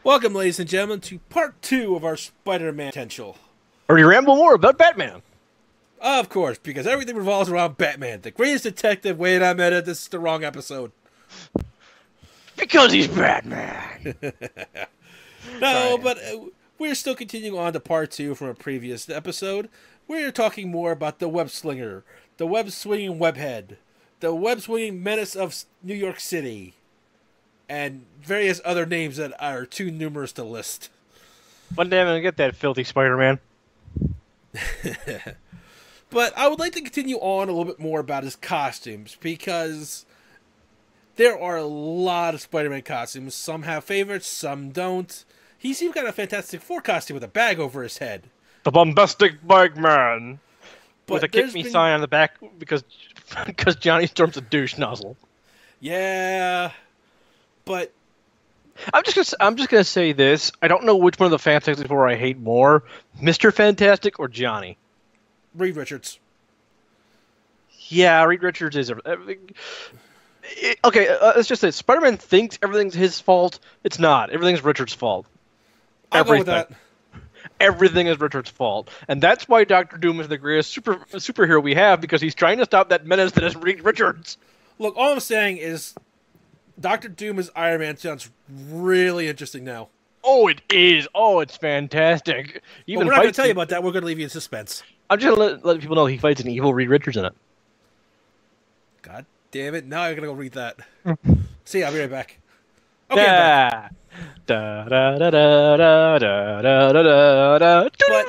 Welcome, ladies and gentlemen, to part 2 of our Spider-Man potential. Or you ramble more about Batman. Of course, because everything revolves around Batman, the greatest detective. Wait a minute, this is the wrong episode. Because he's Batman. No, but we're still continuing on to part 2 from a previous episode. We're talking more about the web slinger, the web-swinging webhead, the web-swinging menace of New York City, and various other names that are too numerous to list. One day I'm going to get that filthy Spider-Man. But I would like to continue on a little bit more about his costumes, because there are a lot of Spider-Man costumes. Some have favorites, some don't. He's even got a Fantastic Four costume with a bag over his head. The bombastic Bagman. But with a kick me sign on the back because Johnny Storm's a douche nozzle. Yeah, but I'm just gonna say this. I don't know which one of the Fantastic Four I hate more, Mr. Fantastic or Johnny. Reed Richards. Yeah, Reed Richards is everything. Okay, let's just say Spider-Man thinks everything's his fault. It's not. Everything's Richards' fault. I'll go with that. Everything is Richards' fault, and that's why Doctor Doom is the greatest superhero we have, because he's trying to stop that menace that is Reed Richards. Look, all I'm saying is Doctor Doom as Iron Man sounds really interesting now. Oh, it is. Oh, it's fantastic. We're not going to tell you about that. We're going to leave you in suspense. I'm just going to let people know he fights an evil Reed Richards in it. God damn it. Now I'm going to go read that. See ya, I'll be right back. Okay, da, da, da, da, da, da, da, da, da. But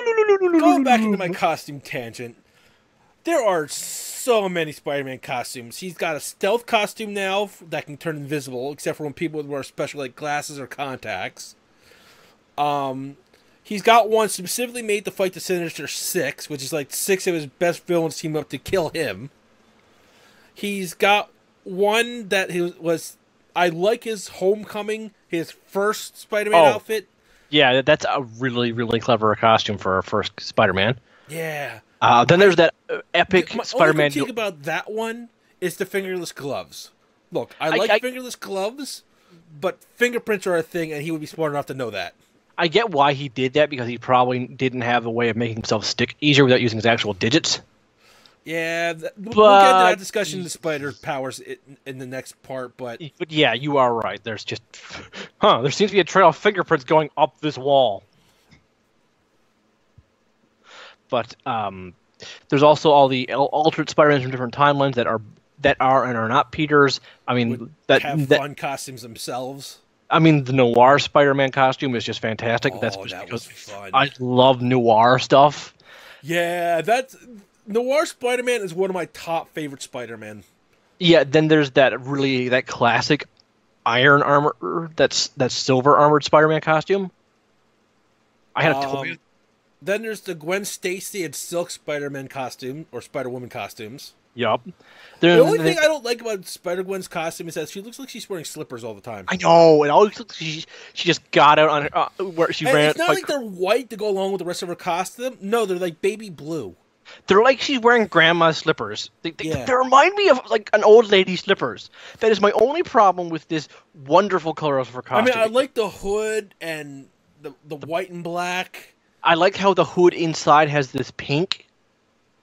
going back into my costume tangent, there are so many Spider-Man costumes. He's got a stealth costume now that can turn invisible, except for when people wear special like glasses or contacts. He's got one specifically made to fight the Sinister Six, which is like 6 of his best villains team up to kill him. He's got one that I like his Homecoming, his first Spider-Man outfit. Yeah, that's a really, really clever costume for a first Spider-Man. Yeah. Then there's that epic my Spider-Man. Only critique about that one is the fingerless gloves. Look, I like fingerless gloves, but fingerprints are a thing, and he would be smart enough to know that. I get why he did that, because he probably didn't have a way of making himself stick easier without using his actual digits. Yeah, we'll get to that discussion of the spider powers in the next part, but yeah, you are right. There's just, there seems to be a trail of fingerprints going up this wall. But there's also all the altered Spider-Mans from different timelines that are and are not Peter's. I mean, have fun costumes themselves. I mean, the Noir Spider-Man costume is just fantastic. Oh, that's just that because was fun. I love Noir stuff. Yeah, Noir Spider-Man is one of my top favorite Spider-Man. Yeah, then there's that classic iron armor, that's silver armored Spider-Man costume. I had a toy. Then there's the Gwen Stacy and Silk Spider-Man costume, or Spider-Woman costumes. Yup. The only thing I don't like about Spider-Gwen's costume is that she looks like she's wearing slippers all the time. I know. It always looks like she just got out on her, where she ran. It's not like they're white to go along with the rest of her costume. No, they're like baby blue. They're like she's wearing grandma's slippers. They remind me of like an old lady's slippers. That is my only problem with this wonderful color of her costume. I mean, I like the hood and the white and black. I like how the hood inside has this pink,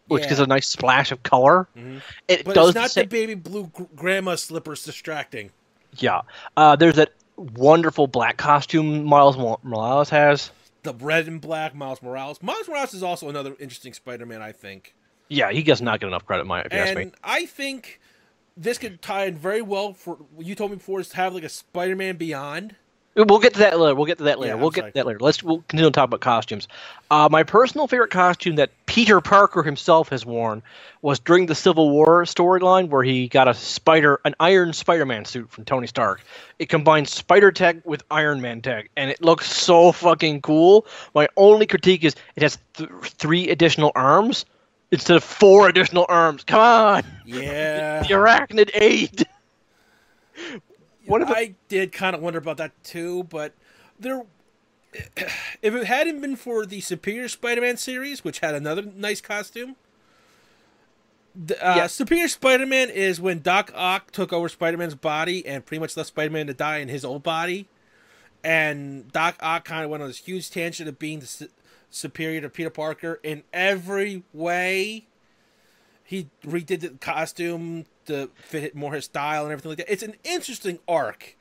which gives a nice splash of color. Mm-hmm. But it's not the baby blue grandma slippers distracting. Yeah. There's that wonderful black costume Miles Morales has. The red and black Miles Morales. Miles Morales is also another interesting Spider-Man, I think. Yeah, he does not get enough credit, if you ask me. And I think this could tie in very well for what you told me before, is to have like a Spider-Man Beyond. We'll get to that later. We'll get to that later. Yeah, We'll continue to talk about costumes. My personal favorite costume that Peter Parker himself has worn was during the Civil War storyline, where he got an Iron Spider-Man suit from Tony Stark. It combines Spider tech with Iron Man tech, and it looks so fucking cool. My only critique is it has 3 additional arms instead of 4 additional arms. Come on! Yeah. The arachnid aid! I did kind of wonder about that too, but if it hadn't been for the Superior Spider-Man series, which had another nice costume, Superior Spider-Man is when Doc Ock took over Spider-Man's body and pretty much left Spider-Man to die in his old body, And Doc Ock kind of went on this huge tangent of being superior to Peter Parker in every way. He redid the costume to fit more his style and everything like that. It's an interesting arc.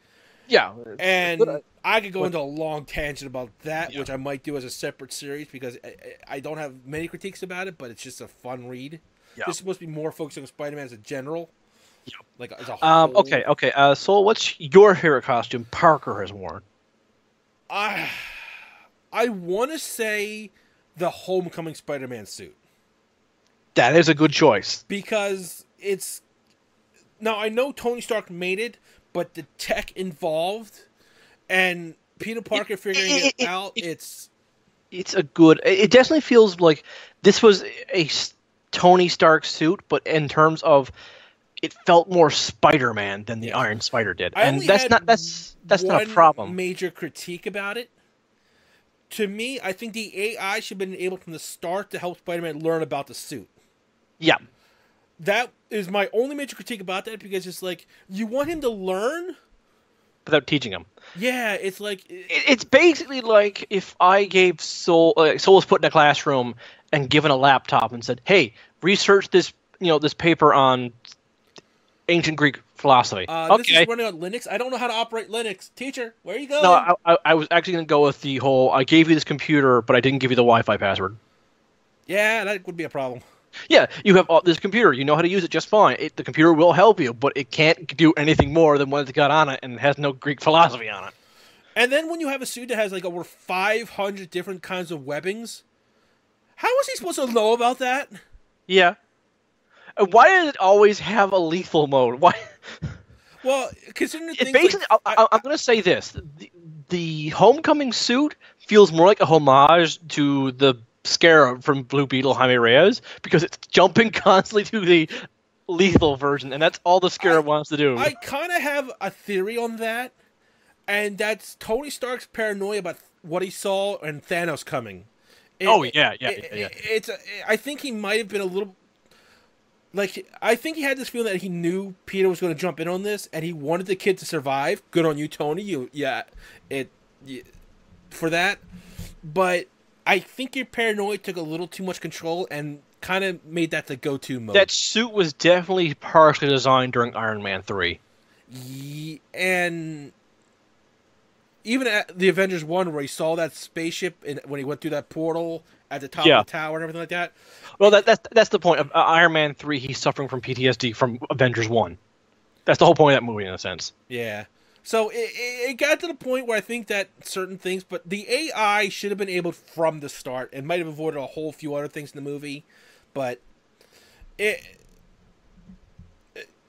Yeah. And I could go into a long tangent about that, which I might do as a separate series because I don't have many critiques about it, but it's just a fun read. Yeah. This is supposed to be more focusing on Spider-Man as a general. Yeah. Like as a whole. Okay. So what's your favorite costume Parker has worn? I want to say the Homecoming Spider-Man suit. That is a good choice. Because it's... Now, I know Tony Stark made it, but the tech involved and Peter Parker figuring it out, it's a good... It definitely feels like this was a Tony Stark suit, but in terms of... It felt more Spider-Man than the Iron Spider did, and that's not a problem. Major critique about it. To me, I think the AI should have been able from the start to help Spider-Man learn about the suit. Yeah, that is my only major critique about that because it's like you want him to learn without teaching him. Yeah, it's like it's basically like if I gave Soul was put in a classroom and given a laptop and said, "Hey, research this this paper on ancient Greek philosophy." This is running on Linux. I don't know how to operate Linux. Teacher, where are you going? No, I was actually going to go with the whole, I gave you this computer, but I didn't give you the Wi-Fi password. Yeah, that would be a problem. Yeah, you have this computer. You know how to use it just fine. The computer will help you, but it can't do anything more than what it's got on it, and it has no Greek philosophy on it. And then when you have a suit that has like over 500 different kinds of webbings, how is he supposed to know about that? Yeah. Why does it always have a lethal mode? Why? Well, considering things basically, I'm going to say this: the Homecoming suit feels more like a homage to the Scarab from Blue Beetle Jaime Reyes because it's jumping constantly to the lethal version, and that's all the Scarab wants to do. I kind of have a theory on that, and that's Tony Stark's paranoia about what he saw and Thanos coming. I think he might have been a little. I think he had this feeling that he knew Peter was going to jump in on this, and he wanted the kid to survive. Good on you, Tony. For that. But I think your paranoia took a little too much control and kind of made that the go-to mode. That suit was definitely partially designed during Iron Man 3. And even at the Avengers 1, where he saw that spaceship when he went through that portal at the top of the tower and everything like that. Well, that's the point of Iron Man 3. He's suffering from PTSD from Avengers 1. That's the whole point of that movie, in a sense. Yeah. So it got to the point where I think that certain things, but the AI should have been able from the start and might have avoided a whole few other things in the movie. But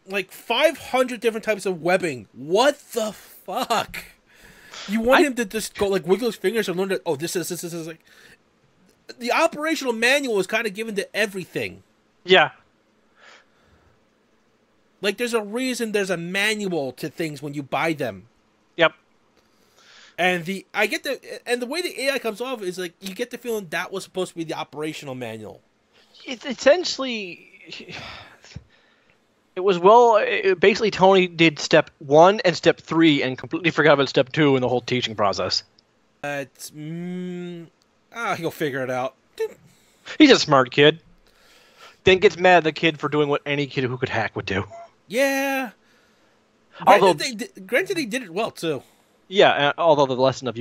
like 500 different types of webbing. What the fuck? You want him to just go like wiggle his fingers and learn that, oh, this is like... The operational manual is kind of given to everything. Yeah. Like, there's a reason there's a manual to things when you buy them. Yep. And the way the AI comes off is like, you get the feeling that was supposed to be the operational manual. It's essentially... It was basically Tony did step 1 and step 3 and completely forgot about step 2 in the whole teaching process. He'll figure it out. He's a smart kid. Then gets mad at the kid for doing what any kid who could hack would do. Yeah. Granted, he did it well, too. Yeah, although the lesson of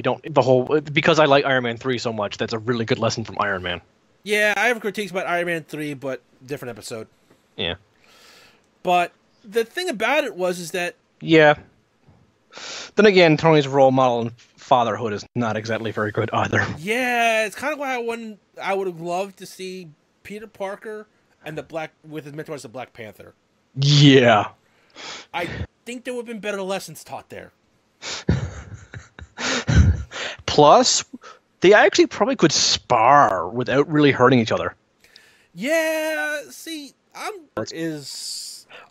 because I like Iron Man 3 so much, that's a really good lesson from Iron Man. Yeah, I have critiques about Iron Man 3, but different episode. Yeah. But the thing about it is that... Yeah. Then again, Tony's role model in fatherhood is not exactly very good either. Yeah, it's kind of why I would have loved to see Peter Parker and with his mentor as the Black Panther. Yeah. I think there would have been better lessons taught there. Plus, they actually probably could spar without really hurting each other. Yeah, see,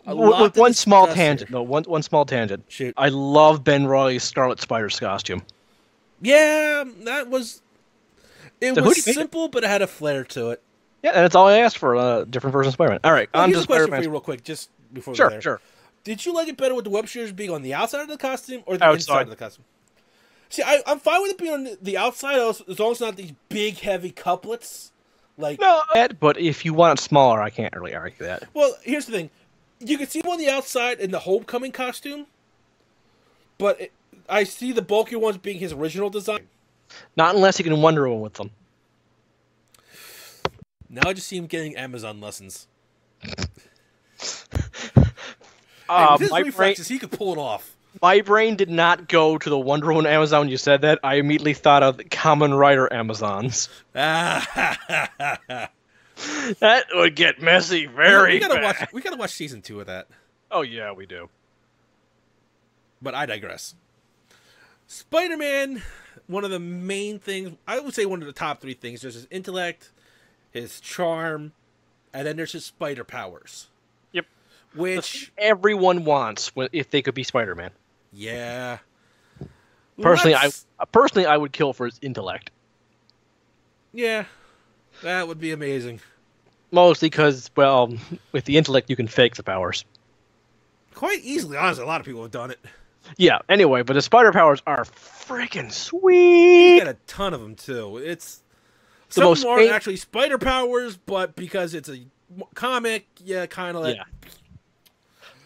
with one small tangent. No, one small tangent. Shoot. I love Ben Reilly's Scarlet Spider's costume. Yeah, was simple, but it had a flair to it. Yeah, and that's all I asked for, a different version of Spider-Man. All right, on to Spider-Man. Question for you real quick, just before we go there. Sure. Did you like it better with the web shears being on the outside of the costume or the inside of the costume? See, I'm fine with it being on the outside, as long as it's not these big, heavy couplets. Like, No, but if you want it smaller, I can't really argue that. well, here's the thing: you can see him on the outside in the homecoming costume, but I see the bulkier ones being his original design. Not unless you can Wonder Woman with them. Now I just see him getting Amazon lessons. With his reflexes, he could pull it off. My brain did not go to the Wonder Woman Amazon when you said that. I immediately thought of the Kamen Rider Amazons. That would get messy very fast. We gotta watch season 2 of that. Oh yeah, we do. But I digress. Spider-Man, one of the main things, I would say one of the top 3 things, there's his intellect, his charm, and then there's his spider powers. Yep. Which everyone wants if they could be Spider-Man. Yeah. Personally, I would kill for his intellect. Yeah. That would be amazing. Mostly because, well, with the intellect you can fake the powers. Quite easily, honestly, a lot of people have done it. Yeah, anyway, but the spider powers are freaking sweet. He's got a ton of them, too. It's some of them aren't actually spider powers, but because it's a comic, yeah, kind of like... Yeah.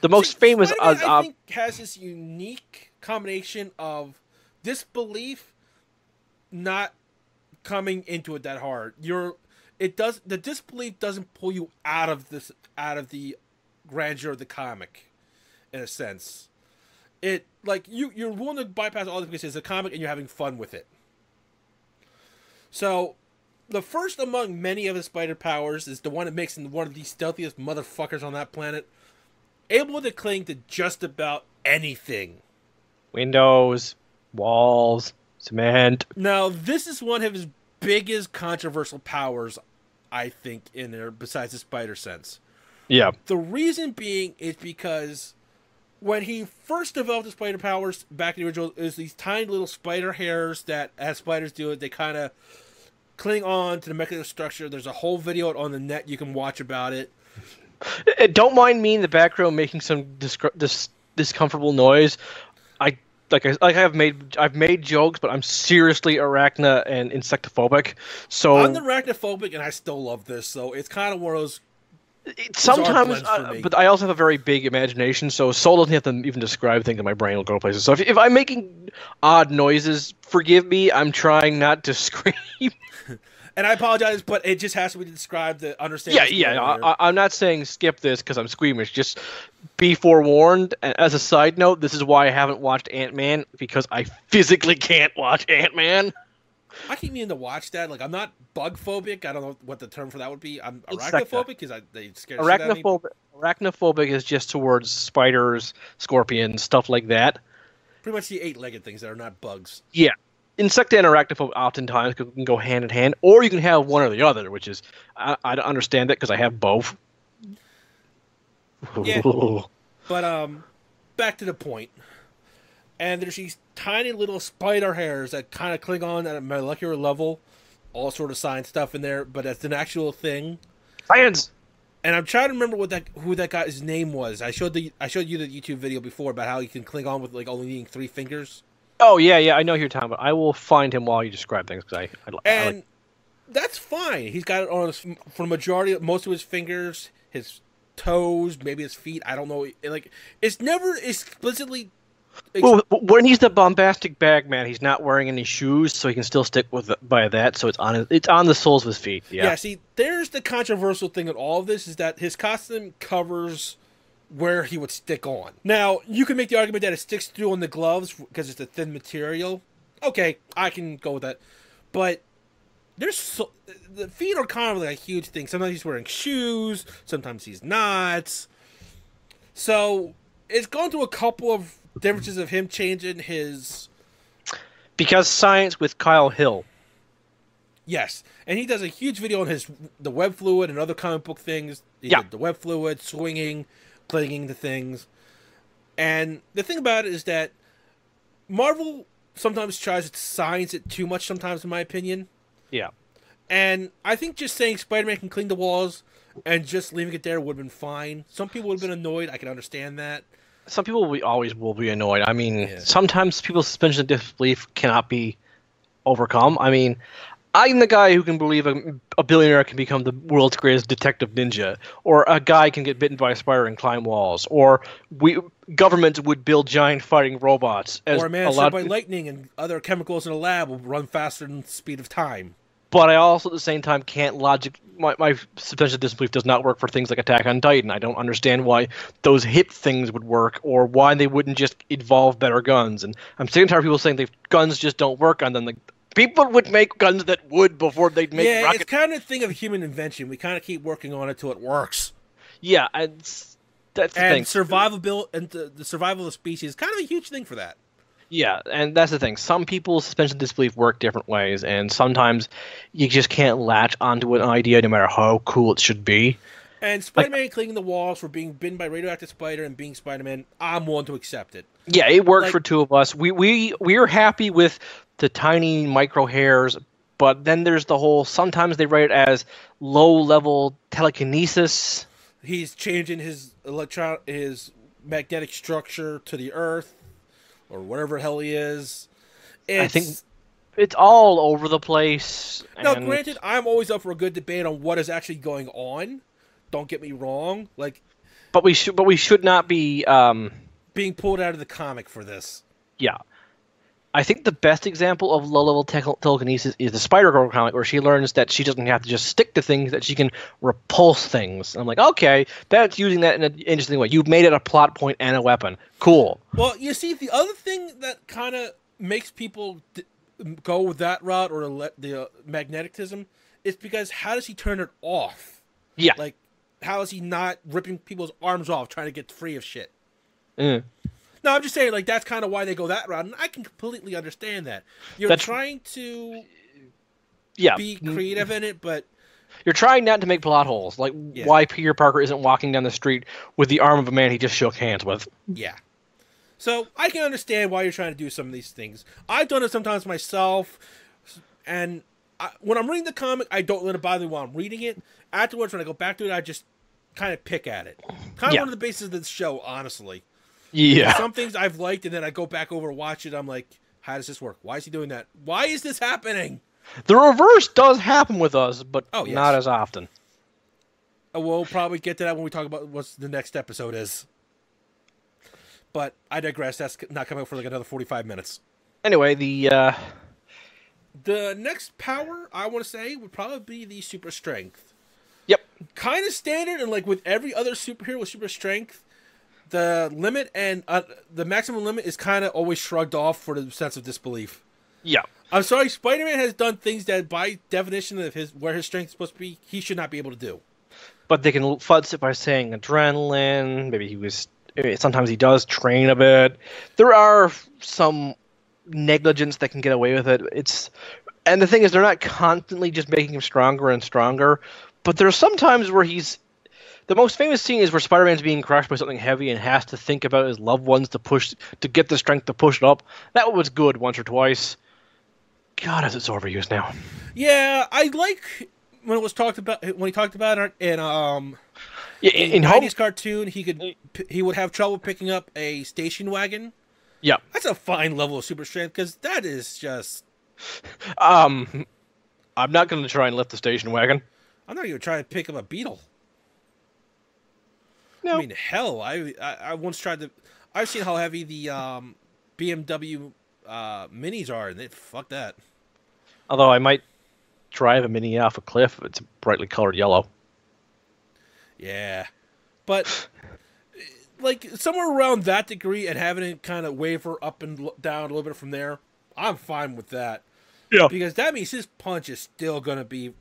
The most famous... Spider-Man, I think, has this unique combination of disbelief not coming into it that hard. The disbelief doesn't pull you out of the grandeur of the comic, in a sense. It, like, you're willing to bypass all this because it's a comic and you're having fun with it. So, the first among many of his spider powers is the one that makes him one of the stealthiest motherfuckers on that planet. Able to cling to just about anything. Windows, walls, cement. Now, this is one of his biggest controversial powers, I think, in there, besides the spider sense. Yeah. The reason being is because when he first developed the spider powers back in the original, it was these tiny little spider hairs that, as spiders do it, they kind of cling on to the mechanism structure. There's a whole video on the net you can watch about it. Don't mind me in the background making some discomfortable noise. I've made jokes, but I'm seriously arachna and insectophobic. So I'm arachnophobic, and I still love this. So it's kind of one of those. Sometimes, but I also have a very big imagination, so Soul doesn't have to even describe things, and my brain will go places. So if I'm making odd noises, forgive me. I'm trying not to scream. And I apologize, but it just has to be described to understand. Yeah. I'm not saying skip this because I'm squeamish. Just be forewarned. And as a side note, this is why I haven't watched Ant-Man, because I physically can't watch Ant-Man. I keep meaning to watch that. Like, I'm not bug phobic. I don't know what the term for that would be. I'm arachnophobic because they scare the shit out of me. Arachnophobic is just towards spiders, scorpions, stuff like that. Pretty much the 8-legged things that are not bugs. Yeah. Insect and arachnophobic oftentimes can go hand in hand, or you can have one or the other, which is... I don't understand that because I have both. Yeah. But, back to the point. And there's these tiny little spider hairs that kind of cling on at a molecular level. All sort of science stuff in there, but that's an actual thing. Science! And I'm trying to remember who that guy's name was. I showed you the YouTube video before about how you can cling on with like only needing 3 fingers. Oh, yeah, I know who you're talking about. I will find him while you describe things, because I like... That's fine. He's got it on for the majority, most of his fingers, his toes, maybe his feet. I don't know. Like, it's never explicitly... Well, when he's the bombastic bag man, he's not wearing any shoes, so he can still stick by that. So it's on the soles of his feet. Yeah. See, there's the controversial thing in all of this is that his costume covers where he would stick on. Now, you can make the argument that it sticks through on the gloves because it's a thin material. Okay, I can go with that. But the feet are kind of like a huge thing. Sometimes he's wearing shoes, sometimes he's not. So it's gone through a couple of differences of him changing his... Because science with Kyle Hill. Yes, and he does a huge video on the web fluid and other comic book things. He did the web fluid, swinging, clinging to things. And the thing about it is that Marvel sometimes tries to science it too much sometimes, in my opinion. Yeah. And I think just saying Spider-Man can cling to walls and just leaving it there would have been fine. Some people would have been annoyed. I can understand that. some people always will be annoyed. I mean, Yeah. sometimes people's suspension of disbelief cannot be overcome. I mean, I'm the guy who can believe a billionaire can become the world's greatest detective ninja, or a guy can get bitten by a spider and climb walls, or we governments would build giant fighting robots as Or a man struck allowed. by lightning and other chemicals in a lab will run faster than the speed of time. But I also at the same time can't logic. My suspension of disbelief does not work for things like Attack on Titan. I don't understand why those hip things would work, or why they wouldn't just evolve better guns. And I'm sick and tired of people saying guns just don't work on them. Like, people would make guns that would before they'd make Yeah, rocket. it's kind of a thing of human invention. We kind of keep working on it till it works. Yeah, that's the thing. The survival of the species is kind of a huge thing for that. Yeah, and that's the thing. Some people's suspension of disbelief work different ways, and sometimes you just can't latch onto an idea no matter how cool it should be. And Spider-Man cleaning the walls for being bitten by a radioactive spider and being Spider-Man, I'm willing to accept it. Yeah, it worked for two of us. We're happy with the tiny micro hairs, but then there's the whole. Sometimes they write it as low-level telekinesis. He's changing his magnetic structure to the Earth, or whatever the hell he is. I think it's all over the place. Now, granted, I'm always up for a good debate on what is actually going on. Don't get me wrong, but we should not be being pulled out of the comic for this. Yeah, I think the best example of low-level telekinesis is the Spider-Girl comic, where she learns that she doesn't have to just stick to things; that she can repulse things. I'm like, okay, that's using that in an interesting way. You've made it a plot point and a weapon. Cool. Well, you see, the other thing that kind of makes people go with that route or the magnetism is because how does he turn it off? Yeah. How is he not ripping people's arms off trying to get free of shit? Mm. No, I'm just saying, that's kind of why they go that route, and I can completely understand that. You're trying to be creative in it, but you're trying not to make plot holes, why Peter Parker isn't walking down the street with the arm of a man he just shook hands with. Yeah. So I can understand why you're trying to do some of these things. I've done it sometimes myself, and when I'm reading the comic, I don't let it bother me while I'm reading it. Afterwards, when I go back to it, I just kind of pick at it. Kind of one of the bases of the show, honestly. Yeah. Some things I've liked, and then I go back over and watch it. I'm like, how does this work? Why is he doing that? Why is this happening? The reverse does happen with us, but not as often. We'll probably get to that when we talk about what the next episode is. But I digress. That's not coming up for another 45 minutes. Anyway, the next power, I want to say, would probably be the super strength. Yep. Kind of standard, and with every other superhero with super strength, the limit and the maximum limit is kind of always shrugged off for the sense of disbelief. Yeah. I'm sorry, Spider-Man has done things that, by definition of where his strength is supposed to be, he should not be able to do. But they can fudge it by saying adrenaline. Sometimes he does train a bit. There are some negligence that can get away with it. And the thing is, they're not constantly just making him stronger and stronger. But there's some times where the most famous scene is where Spider-Man's being crushed by something heavy and has to think about his loved ones to get the strength to push it up. That was good once or twice. God, is it so overused now? Yeah, I like when he talked about it in in 90s cartoon. He would have trouble picking up a station wagon. Yeah, that's a fine level of super strength, because that is just. I'm not going to try and lift the station wagon. I'm not even trying to pick up a beetle. No. I mean, hell, I once tried to. I've seen how heavy the BMW minis are, and fuck that. Although I might drive a mini off a cliff if it's brightly colored yellow. Yeah, but somewhere around that degree and having it kind of waver up and down a little bit from there, I'm fine with that. Yeah, because that means his punch is still gonna be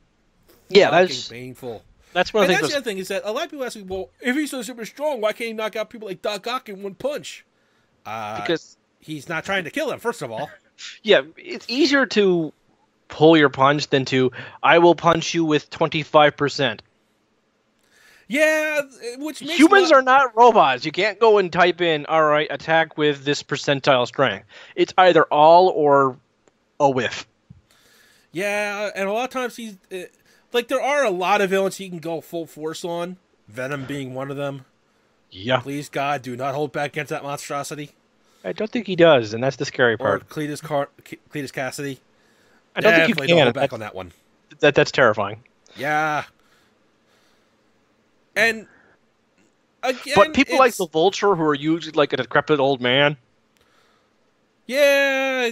that's painful. That's one of the things. That's the other thing is that a lot of people ask me, well, if he's so super strong, why can't he knock out people like Doc Ock in one punch? Because he's not trying to kill them, first of all. Yeah, it's easier to pull your punch than I will punch you with 25%. Yeah, which makes humans are not robots. You can't go and type in, all right, attack with this percentile strength. It's either all or a whiff. Yeah, and a lot of times there are a lot of villains he can go full force on, Venom being one of them. Yeah. Please, God, do not hold back against that monstrosity. I don't think he does, and that's the scary Or part. Cletus Cassidy. I don't think you Definitely can. don't hold back on that one. That's terrifying. Yeah. And again, But people like the Vulture, who are usually like a decrepit old man. Yeah.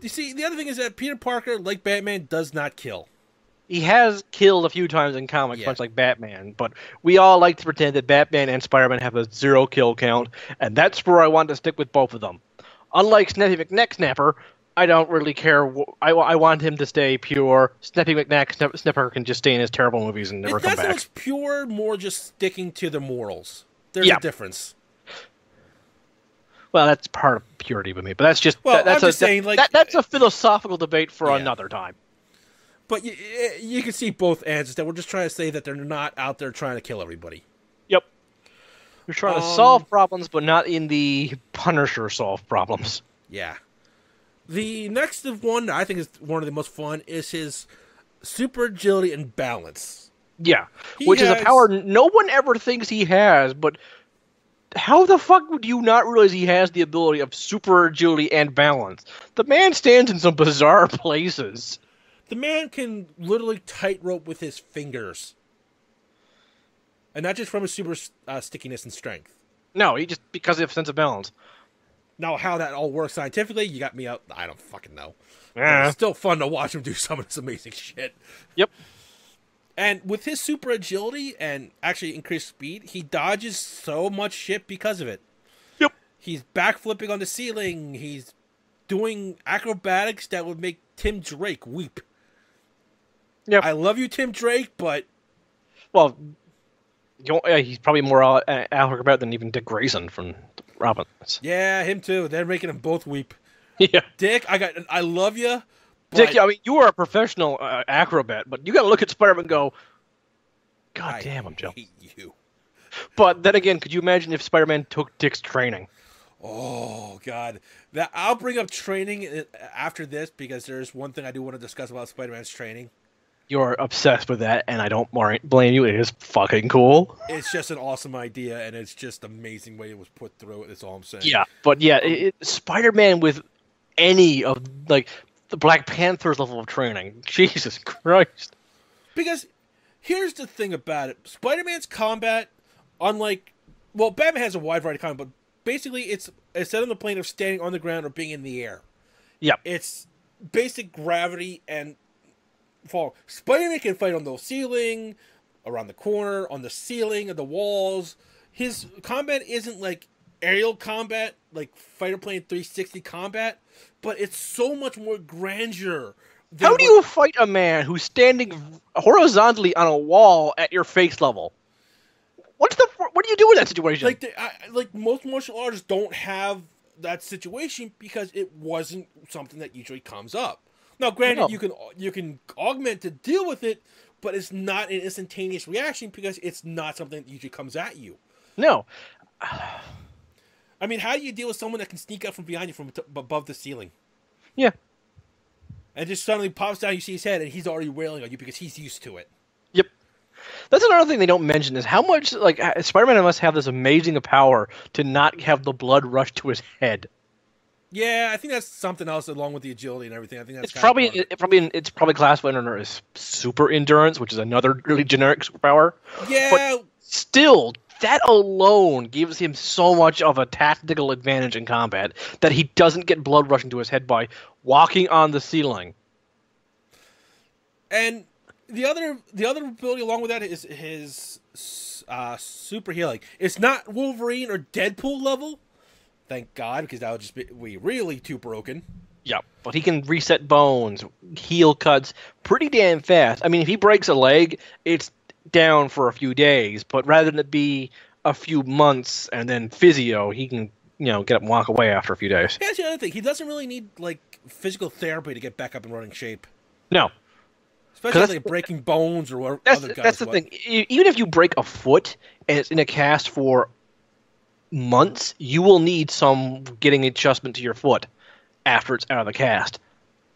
You see, the other thing is that Peter Parker, like Batman, does not kill. He has killed a few times in comics, Yeah. much like Batman, but we all like to pretend that Batman and Spider-Man have a 0 kill count, and that's where I want to stick with both of them. Unlike Snappy McNeck-Snapper, I don't really care. I want him to stay pure. Snappy McNeck-Snapper can just stay in his terrible movies and never come back. It's pure, more just sticking to the morals. There's a difference. Well, that's part of purity with me, but that's just that's a philosophical debate for another time. But you can see both ends. That we're just trying to say that they're not out there trying to kill everybody. Yep. You're trying to solve problems, but not in the Punisher solve problems. Yeah. The next one that I think is one of the most fun is his super agility and balance. Yeah, which is a power no one ever thinks he has, but how the fuck would you not realize he has the ability of super agility and balance? The man stands in some bizarre places. The man can literally tightrope with his fingers. And not just from his super stickiness and strength. No, he just because of sense of balance. Now, how that all works scientifically, you got me out. I don't fucking know. Yeah. It's still fun to watch him do some of this amazing shit. Yep. And with his super agility and actually increased speed, he dodges so much shit because of it. Yep. He's backflipping on the ceiling. He's doing acrobatics that would make Tim Drake weep. Yep. I love you, Tim Drake, but... Well, he's probably more acrobat than even Dick Grayson from Robins. Yeah, him too. They're making them both weep. Yeah. Dick, I love you. Dick, I mean, you are a professional acrobat, but you got to look at Spider-Man and go, God damn, I'm jealous. I hate you. But then again, could you imagine if Spider-Man took Dick's training? Oh, God. I'll bring up training after this because there's one thing I do want to discuss about Spider-Man's training. You're obsessed with that, and I don't blame you. It is fucking cool. It's just an awesome idea, and it's just amazing way it was put through. That's all I'm saying. Yeah, but yeah, Spider-Man with any of, like, the Black Panther's level of training. Jesus Christ. Because here's the thing about it. Spider-Man's combat, unlike... Well, Batman has a wide variety of combat, but basically it's instead of the plane of standing on the ground or being in the air. Yeah. It's basic gravity and fall. Spider-Man can fight on the ceiling, around the corner, on the ceiling, and the walls. His combat isn't like aerial combat, like fighter plane 360 combat, but it's so much more grandeur. How do you fight a man who's standing horizontally on a wall at your face level? What do you do in that situation? Like most martial artists don't have that situation because it wasn't something that usually comes up. Now, granted, you can augment to deal with it, but it's not an instantaneous reaction because it's not something that usually comes at you. No. I mean, how do you deal with someone that can sneak up from behind you from above the ceiling? Yeah. And just suddenly pops down, you see his head, and he's already wailing on you because he's used to it. Yep. That's another thing they don't mention is how much, like, Spider-Man must have this amazing power to not have the blood rush to his head. Yeah, I think that's something else along with the agility and everything. I think that's it's probably classified under as super endurance, which is another really generic superpower. Yeah. But still, that alone gives him so much of a tactical advantage in combat that he doesn't get blood rushing to his head by walking on the ceiling. And the other ability along with that is his super healing. It's not Wolverine or Deadpool level, thank God, because that would just be really too broken. Yeah, but he can reset bones, heal cuts pretty damn fast. I mean, if he breaks a leg, it's down for a few days, but rather than it be a few months and then physio, he can, get up and walk away after a few days. Yeah, that's the other thing. He doesn't really need, like, physical therapy to get back up and running shape. No. Especially like breaking bones or other guys. That's the thing. Even if you break a foot and it's in a cast for months, you will need some getting adjustment to your foot after it's out of the cast.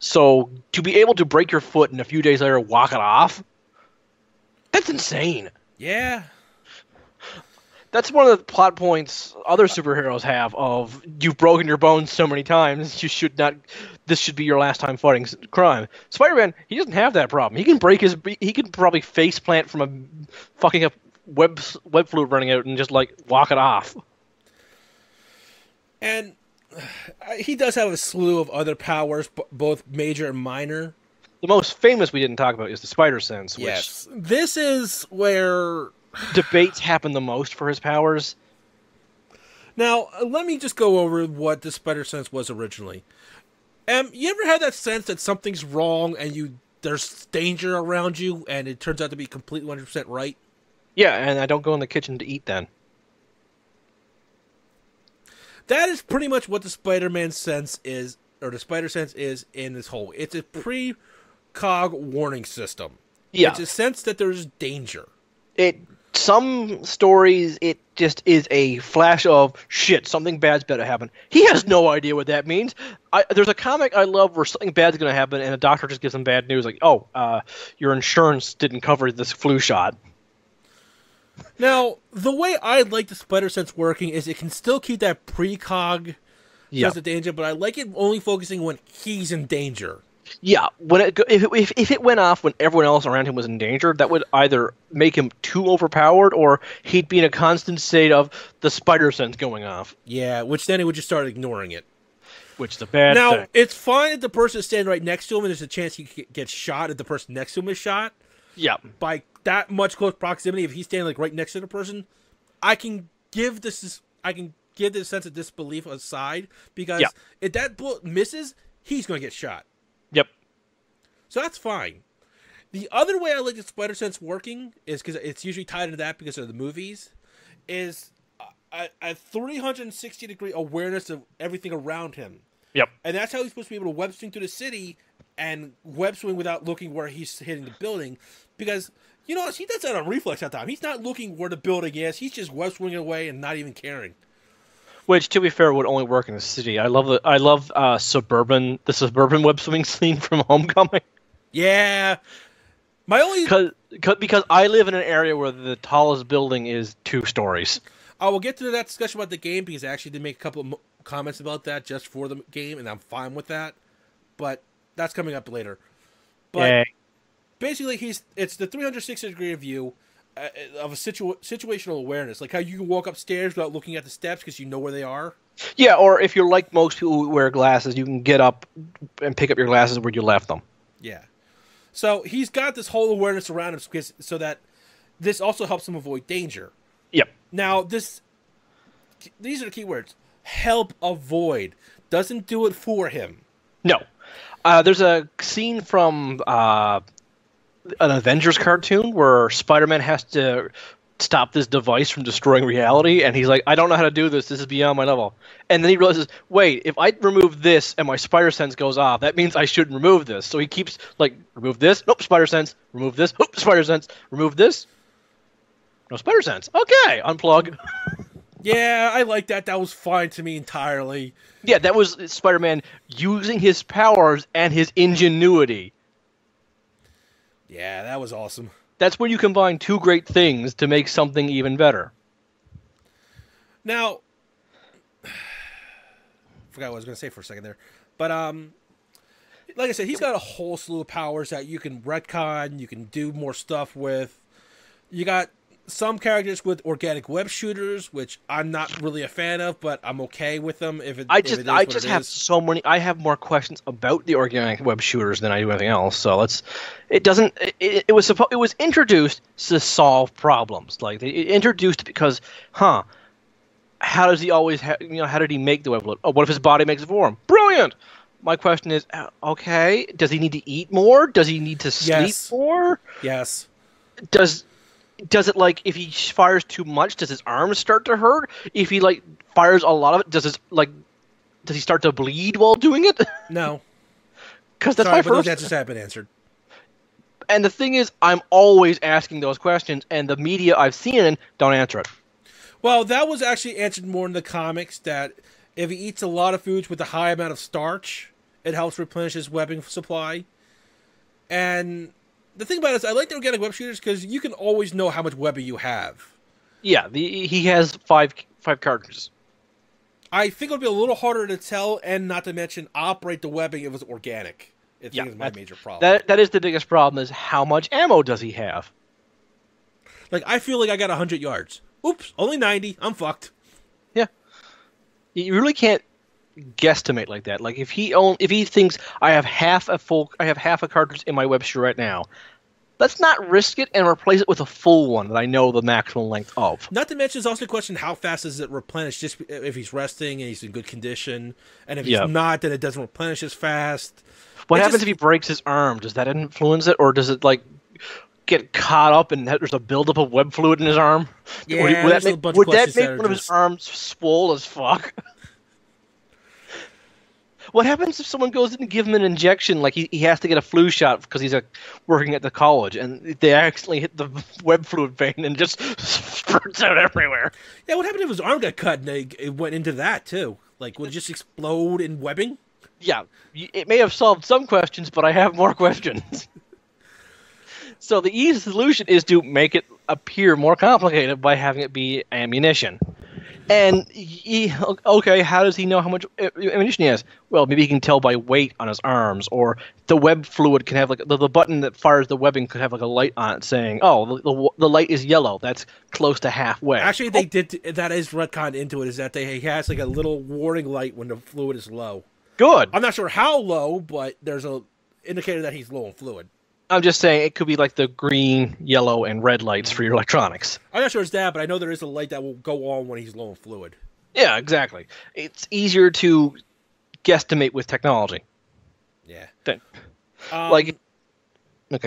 So to be able to break your foot and a few days later walk it off, that's insane. Yeah. That's one of the plot points other superheroes have of you've broken your bones so many times, you should not. This should be your last time fighting crime. Spider-Man, he doesn't have that problem. He can he can probably face plant from a fucking web fluid running out and just like walk it off. And he does have a slew of other powers, both major and minor. The most famous we didn't talk about is the Spider Sense. Yes, this is where debates happen the most for his powers. Now, let me just go over what the Spider Sense was originally. You ever had that sense that something's wrong and there's danger around you, and it turns out to be completely 100% right? Yeah, and I don't go in the kitchen to eat then. That is pretty much what the Spider-Man sense is, or the Spider Sense is in this whole. It's a pre-cog warning system. Yeah. It's a sense that there's danger. Some stories, it just is a flash of, shit, something bad's better happen. He has no idea what that means. There's a comic I love where something bad's going to happen, and a doctor just gives him bad news, like, your insurance didn't cover this flu shot. Now, the way I like the Spider Sense working is it can still keep that precog sense of danger, but I like it only focusing when he's in danger. Yeah, if it went off when everyone else around him was in danger, that would either make him too overpowered or he'd be in a constant state of the Spider Sense going off. Yeah, which then he would just start ignoring it. Which is a bad thing. Now, it's fine if the person is standing right next to him and there's a chance he gets shot if the person next to him is shot. Yeah. By that much close proximity, if he's standing like right next to the person, I can give this sense of disbelief aside, because if that bullet misses, he's going to get shot. Yep. So that's fine. The other way I like the Spider Sense working is, because it's usually tied into that because of the movies, is a 360-degree awareness of everything around him. Yep. And that's how he's supposed to be able to web swing through the city and web swing without looking where he's hitting the building. Because, he does that on reflex that time. He's not looking where the building is. He's just web swinging away and not even caring. Which, to be fair, would only work in the city. I love the suburban web swimming scene from Homecoming. Yeah. Because I live in an area where the tallest building is 2 stories. I will get to that discussion about the game, because I actually did make a couple of comments about that just for the game, and I'm fine with that. But that's coming up later. But basically, it's the 360-degree view of a situational awareness, like how you can walk upstairs without looking at the steps because you know where they are. Yeah, or if you're like most people who wear glasses, you can get up and pick up your glasses where you left them. Yeah. So he's got this whole awareness around him, so that this also helps him avoid danger. Yep. Now, these are the key words. Help avoid. Doesn't do it for him. No. There's a scene from an Avengers cartoon where Spider-Man has to stop this device from destroying reality, and he's like, I don't know how to do this. This is beyond my level. And then he realizes, wait, if I remove this and my Spider Sense goes off, that means I shouldn't remove this. So he keeps, like, remove this, nope, Spider Sense, remove this, nope, Spider Sense, remove this, no Spider Sense. Okay, unplug. Yeah, I like that. That was fine to me entirely. Yeah, that was Spider-Man using his powers and his ingenuity. Yeah, that was awesome. That's when you combine 2 great things to make something even better. Now, I forgot what I was going to say for a second there. But, like I said, he's got a whole slew of powers that you can retcon, you can do more stuff with. You got some characters with organic web shooters, which I'm not really a fan of, but I'm okay with them if it I is have so many. I have more questions about the organic web shooters than I do anything else. So it was introduced to solve problems. Like, they introduced it because, how does he always how did he make the web load? Oh, what if his body makes it for him? Brilliant. My question is, okay, does he need to eat more? Does he need to sleep more? Yes. Does it, like, if he fires too much, does his arms start to hurt? If he, like, fires a lot of it, does he start to bleed while doing it? No. Because that's my first... That just haven't answered. And the thing is, I'm always asking those questions, and the media I've seen in don't answer it. Well, that was actually answered more in the comics, that if he eats a lot of foods with a high amount of starch, it helps replenish his webbing supply. And the thing about it is, I like the organic web shooters because you can always know how much webbing you have. Yeah, he has five cartridges. I think it would be a little harder to tell, and not to mention operate the webbing if it was organic. I think is my major problem. That is the biggest problem, is how much ammo does he have? Like, I feel like I got 100 yards. Oops, only 90. I'm fucked. Yeah. You really can't guesstimate like that. Like, if he thinks I have half a cartridge in my Webster right now, let's not risk it and replace it with a full one that I know the maximum length of. Not to mention, it's also a question, how fast does it replenish? Just if he's resting and he's in good condition, and if he's not, then it doesn't replenish as fast. What happens if he breaks his arm? Does that influence it, or does it like get caught up and there's a buildup of web fluid in his arm? Yeah, would that make one of his arms swole as fuck? What happens if someone goes in and give him an injection, like he has to get a flu shot because he's working at the college, and they accidentally hit the web fluid vein and just spurts out everywhere? Yeah, what happened if his arm got cut and it went into that too? Like, would it just explode in webbing? Yeah, it may have solved some questions, but I have more questions. So the easy solution is to make it appear more complicated by having it be ammunition. And okay, how does he know how much ammunition he has? Well, maybe he can tell by weight on his arms, or the web fluid can have like the button that fires the webbing could have like a light on it saying, "Oh, the light is yellow. That's close to halfway." Actually, they did. That is retconned into it. Is that he has like a little warning light when the fluid is low. Good. I'm not sure how low, but there's a indicator that he's low in fluid. I'm just saying it could be like the green, yellow, and red lights for your electronics. I'm not sure it's that, but I know there is a light that will go on when he's low in fluid. Yeah, exactly. It's easier to guesstimate with technology. Yeah. Okay,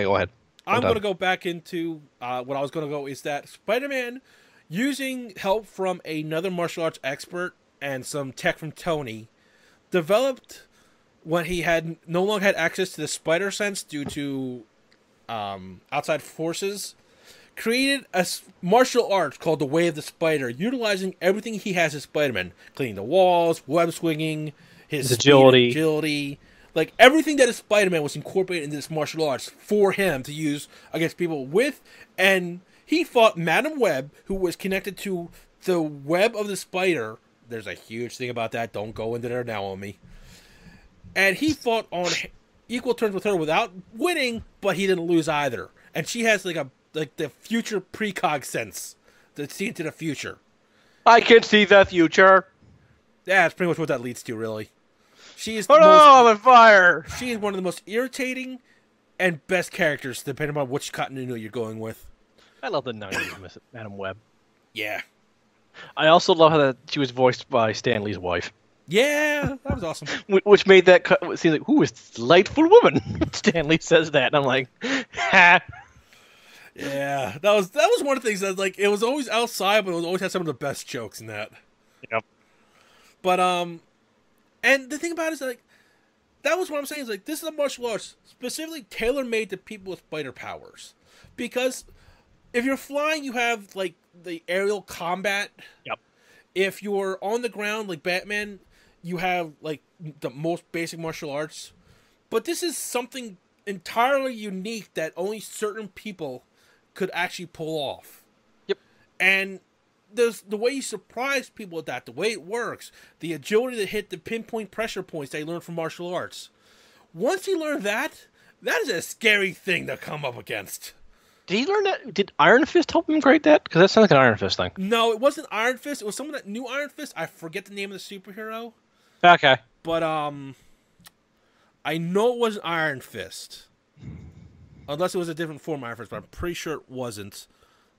go ahead. I'm going to go back into what I was going to go is that Spider-Man, using help from another martial arts expert and some tech from Tony, developed when he had no longer had access to the spider sense due to outside forces, created a martial art called the Way of the Spider, utilizing everything he has as Spider-Man, cleaning the walls, web swinging, his agility. Like, everything that is Spider-Man was incorporated into this martial arts for him to use against people with, and he fought Madam Web, who was connected to the web of the spider. There's a huge thing about that. Don't go into there now on me. And he fought on equal terms with her without winning, but he didn't lose either. And she has like the future precog sense to see into the future. I can see the future. Yeah, that's pretty much what that leads to, really. She is I'm on fire. She is one of the most irritating and best characters, depending on which continuity you're going with. I love the 90s Madam Web. Yeah. I also love how that she was voiced by Stan Lee's wife. Yeah, that was awesome. Which made that seem like, who is this delightful woman? Stanley says that, and I'm like, ha. Yeah, that was one of the things that, like, it was always outside, but it always had some of the best jokes in that. Yep. But and the thing about it is, like, that was what I'm saying is, like, this is a martial arts specifically tailor made to people with spider powers, because if you're flying, you have like the aerial combat. Yep. If you're on the ground, like Batman, you have like the most basic martial arts. But this is something entirely unique that only certain people could actually pull off. Yep. And the way you surprise people with that, the way it works, the agility to hit the pinpoint pressure points they learned from martial arts. Once you learn that, that is a scary thing to come up against. Did he learn that? Did Iron Fist help him create that? Because that sounds like an Iron Fist thing. No, it wasn't Iron Fist. It was someone that knew Iron Fist. I forget the name of the superhero. Okay. But I know it wasn't Iron Fist. Unless it was a different form of Iron Fist, but I'm pretty sure it wasn't.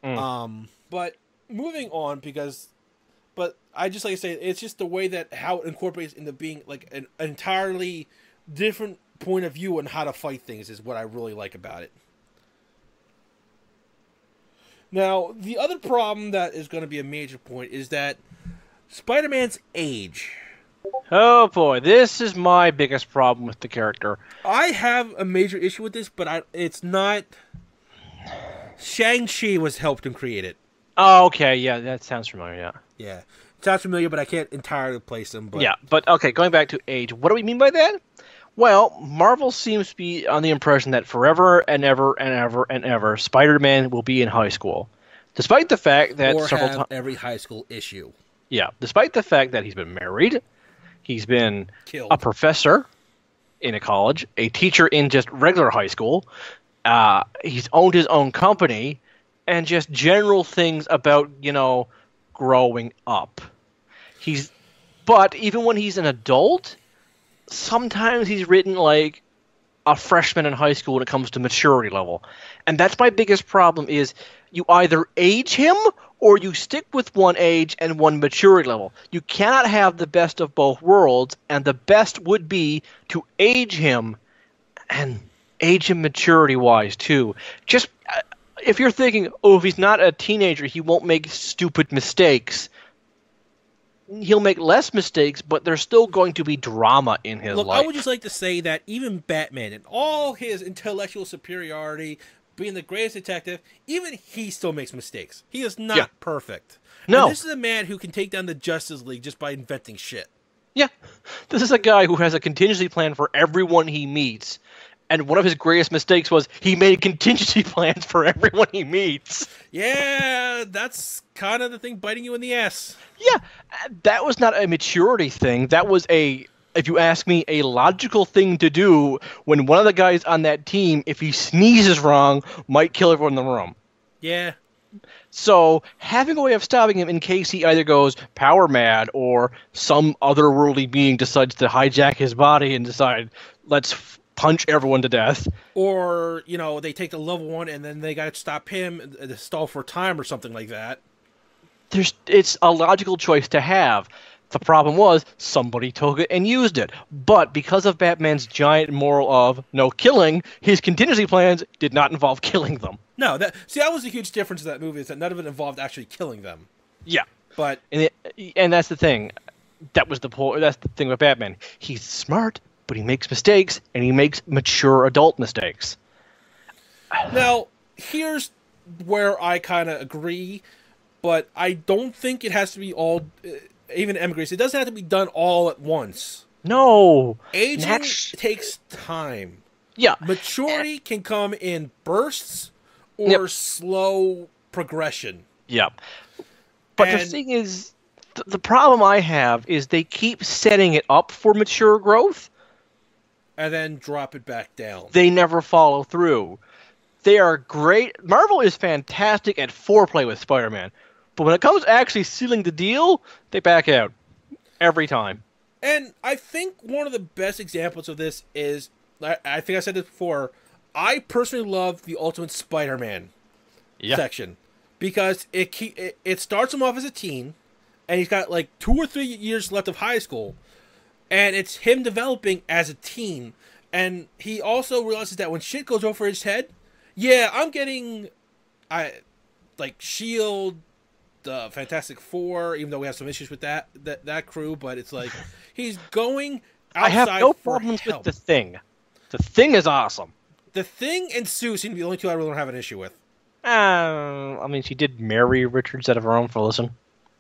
But moving on, but I just, like I say, it's just the way that how it incorporates into being like an entirely different point of view on how to fight things is what I really like about it. Now, the other problem that is going to be a major point is that Spider-Man's age. Oh boy, this is my biggest problem with the character. I have a major issue with this, but it's not. Shang-Chi was helped him create it. Oh, okay, yeah, that sounds familiar, yeah. Yeah. It sounds familiar, but I can't entirely place them. But... Yeah, but okay, going back to age, what do we mean by that? Well, Marvel seems to be on the impression that forever and ever and ever and ever, Spider-Man will be in high school. Despite the fact that or have every high school issue. Yeah, despite the fact that he's been married, he's been Killed. a professor in a college, a teacher in just regular high school. He's owned his own company, and just general things about, growing up. But even when he's an adult, sometimes he's written like a freshman in high school when it comes to maturity level. And that's my biggest problem is you either age him or you stick with one age and one maturity level. You cannot have the best of both worlds, and the best would be to age him and age him maturity-wise too. Just if you're thinking, if he's not a teenager, he won't make stupid mistakes. He'll make less mistakes, but there's still going to be drama in his life. I would just like to say that even Batman, in all his intellectual superiority, being the greatest detective, even he still makes mistakes. He is not perfect. No. And this is a man who can take down the Justice League just by inventing shit. Yeah. This is a guy who has a contingency plan for everyone he meets. And one of his greatest mistakes was he made contingency plans for everyone he meets. Yeah, that's kind of the thing biting you in the ass. Yeah, that was not a maturity thing. That was if you ask me, a logical thing to do when one of the guys on that team, if he sneezes wrong, might kill everyone in the room. Yeah. So having a way of stopping him in case he either goes power mad or some otherworldly being decides to hijack his body and decide, let's punch everyone to death. Or, they take the level 1 and then they got to stop him to stall for time or something like that. It's a logical choice to have. The problem was somebody took it and used it. But because of Batman's giant moral of no killing, his contingency plans did not involve killing them. No, that was a huge difference in that movie, is that none of it involved actually killing them. Yeah. But and that's the thing. That's the thing with Batman. He's smart, but he makes mistakes, and he makes mature adult mistakes. Now, here's where I kind of agree, but I don't think it has to be all, even emigres, it doesn't have to be done all at once. No. Aging takes time. Yeah. Maturity can come in bursts or slow progression. Yeah. But the thing is, the problem I have is they keep setting it up for mature growth, and then drop it back down. They never follow through. They are great. Marvel is fantastic at foreplay with Spider-Man. But when it comes to actually sealing the deal, they back out. Every time. And I think one of the best examples of this is, I think I said this before, I personally love the Ultimate Spider-Man section. Because it starts him off as a teen, and he's got like 2 or 3 years left of high school. And it's him developing as a teen. And he also realizes that when shit goes over his head, I'm getting S.H.I.E.L.D., the Fantastic Four, even though we have some issues with that crew, but it's like he's going outside. I have no problems with The Thing. The Thing is awesome. The Thing and Sue seem to be the only two I really don't have an issue with. She did marry Richards out of her own volition.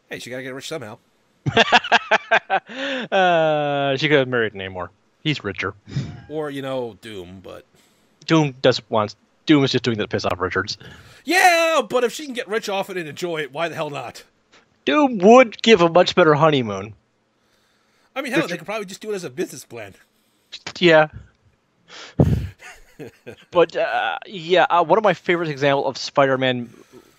Hey, she gotta get rich somehow. She could have married Namor. He's richer. Or, Doom, but... Doom is just doing that to piss off Richards. Yeah, but if she can get rich off it and enjoy it, why the hell not? Doom would give a much better honeymoon. I mean, hell, they could probably just do it as a business plan. Yeah. But, one of my favorite examples of Spider-Man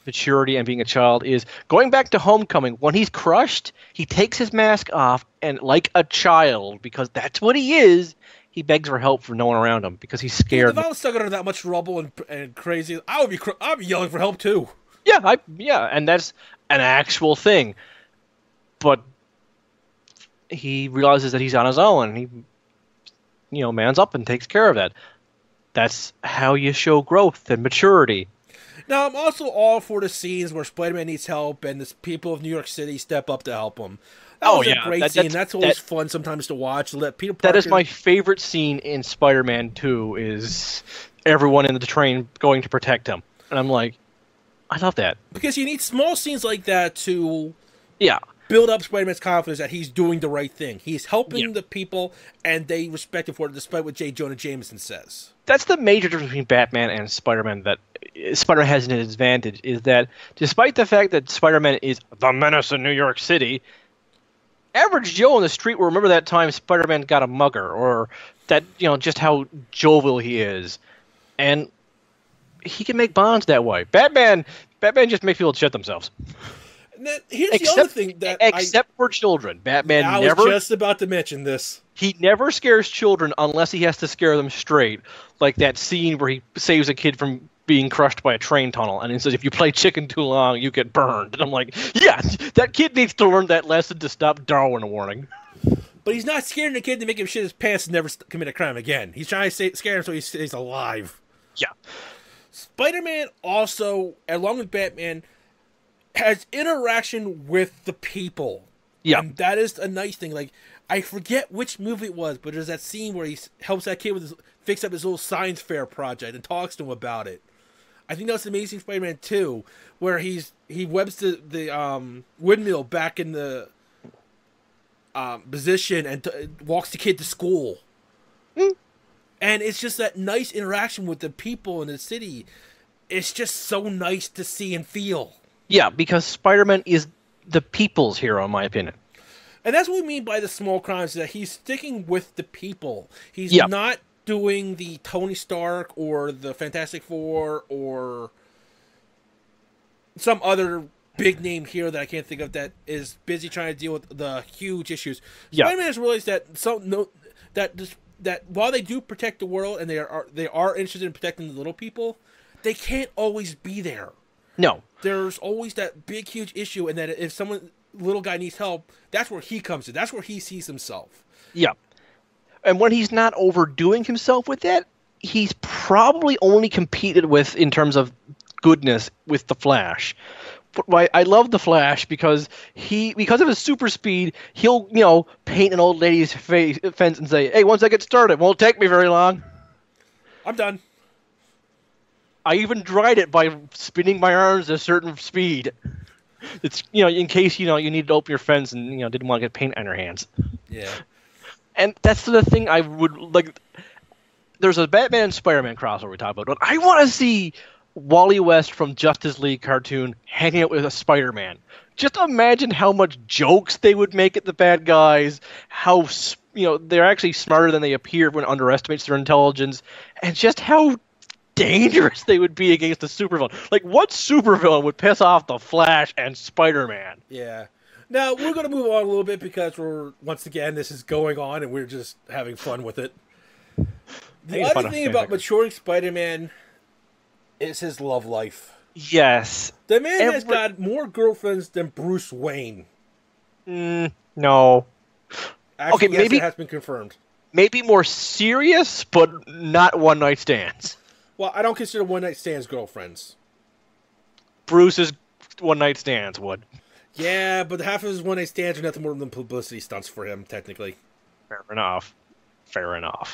maturity and being a child is going back to Homecoming. When he's crushed, he takes his mask off, and like a child, because that's what he is, he begs for help from no one around him because he's scared. If I was stuck under that much rubble and crazy, I'd be yelling for help too. Yeah, and that's an actual thing. But he realizes that he's on his own, and he, mans up and takes care of that. That's how you show growth and maturity. Now, I'm also all for the scenes where Spider-Man needs help and the people of New York City step up to help him. That was a great scene. That's always fun sometimes to watch. Let Peter Parker... That is my favorite scene in Spider-Man 2, is everyone in the train going to protect him. And I'm like, I love that. Because you need small scenes like that to build up Spider-Man's confidence that he's doing the right thing. He's helping the people, and they respect him for it, despite what J. Jonah Jameson says. That's the major difference between Batman and Spider-Man that Spider-Man has an advantage is that despite the fact that Spider-Man is the menace in New York City, average Joe on the street will remember that time Spider-Man got a mugger, or that just how jovial he is, and he can make bonds that way. Batman just makes people shit themselves. Here's the other thing that except for children, Batman I never. was just about to mention this. He never scares children unless he has to scare them straight, like that scene where he saves a kid from being crushed by a train tunnel, and he says, "If you play chicken too long, you get burned." And I'm like, "Yeah, that kid needs to learn that lesson to stop Darwin a warning." But he's not scaring the kid to make him shit his pants and never commit a crime again. He's trying to scare him so he stays alive. Yeah. Spider-Man also, along with Batman, has interaction with the people. Yeah. And that is a nice thing. Like, I forget which movie it was, but there's that scene where he helps that kid fix up his little science fair project and talks to him about it. I think that's Amazing Spider-Man 2, where he webs the windmill back in the position and walks the kid to school. Mm. And it's just that nice interaction with the people in the city. It's just so nice to see and feel. Yeah, because Spider-Man is the people's hero, in my opinion. And that's what we mean by the small crimes, that he's sticking with the people. He's not doing the Tony Stark or the Fantastic Four or some other big name hero that I can't think of that is busy trying to deal with the huge issues. Yeah. Spider-Man has realized that while they do protect the world and they are interested in protecting the little people, they can't always be there. No. There's always that big, huge issue, and that if little guy needs help, that's where he comes in. That's where he sees himself. Yeah. And when he's not overdoing himself with that, he's probably only competed with, in terms of goodness, with the Flash. But I love the Flash because of his super speed, he'll paint an old lady's fence and say, "Hey, once I get started, it won't take me very long. I'm done." I even dried it by spinning my arms at a certain speed. It's in case you needed to open your fence and didn't want to get paint on your hands. Yeah. And that's the thing I would like. There's a Batman and Spider-Man crossover we talked about, but I want to see Wally West from Justice League cartoon hanging out with a Spider-Man. Just imagine how much jokes they would make at the bad guys. How they're actually smarter than they appear when underestimates their intelligence, and just how dangerous they would be against a supervillain. Like, what supervillain would piss off the Flash and Spider-Man? Yeah. Now, we're going to move on a little bit because once again, this is going on and we're just having fun with it. The other thing about maturing Spider-Man is his love life. Yes. The man has got more girlfriends than Bruce Wayne. No. Actually, okay, maybe it has been confirmed. Maybe more serious, but not one-night stands. Well, I don't consider one-night stands girlfriends. Bruce's one-night stands would. Yeah, but half of his one-night stands are nothing more than publicity stunts for him, technically. Fair enough.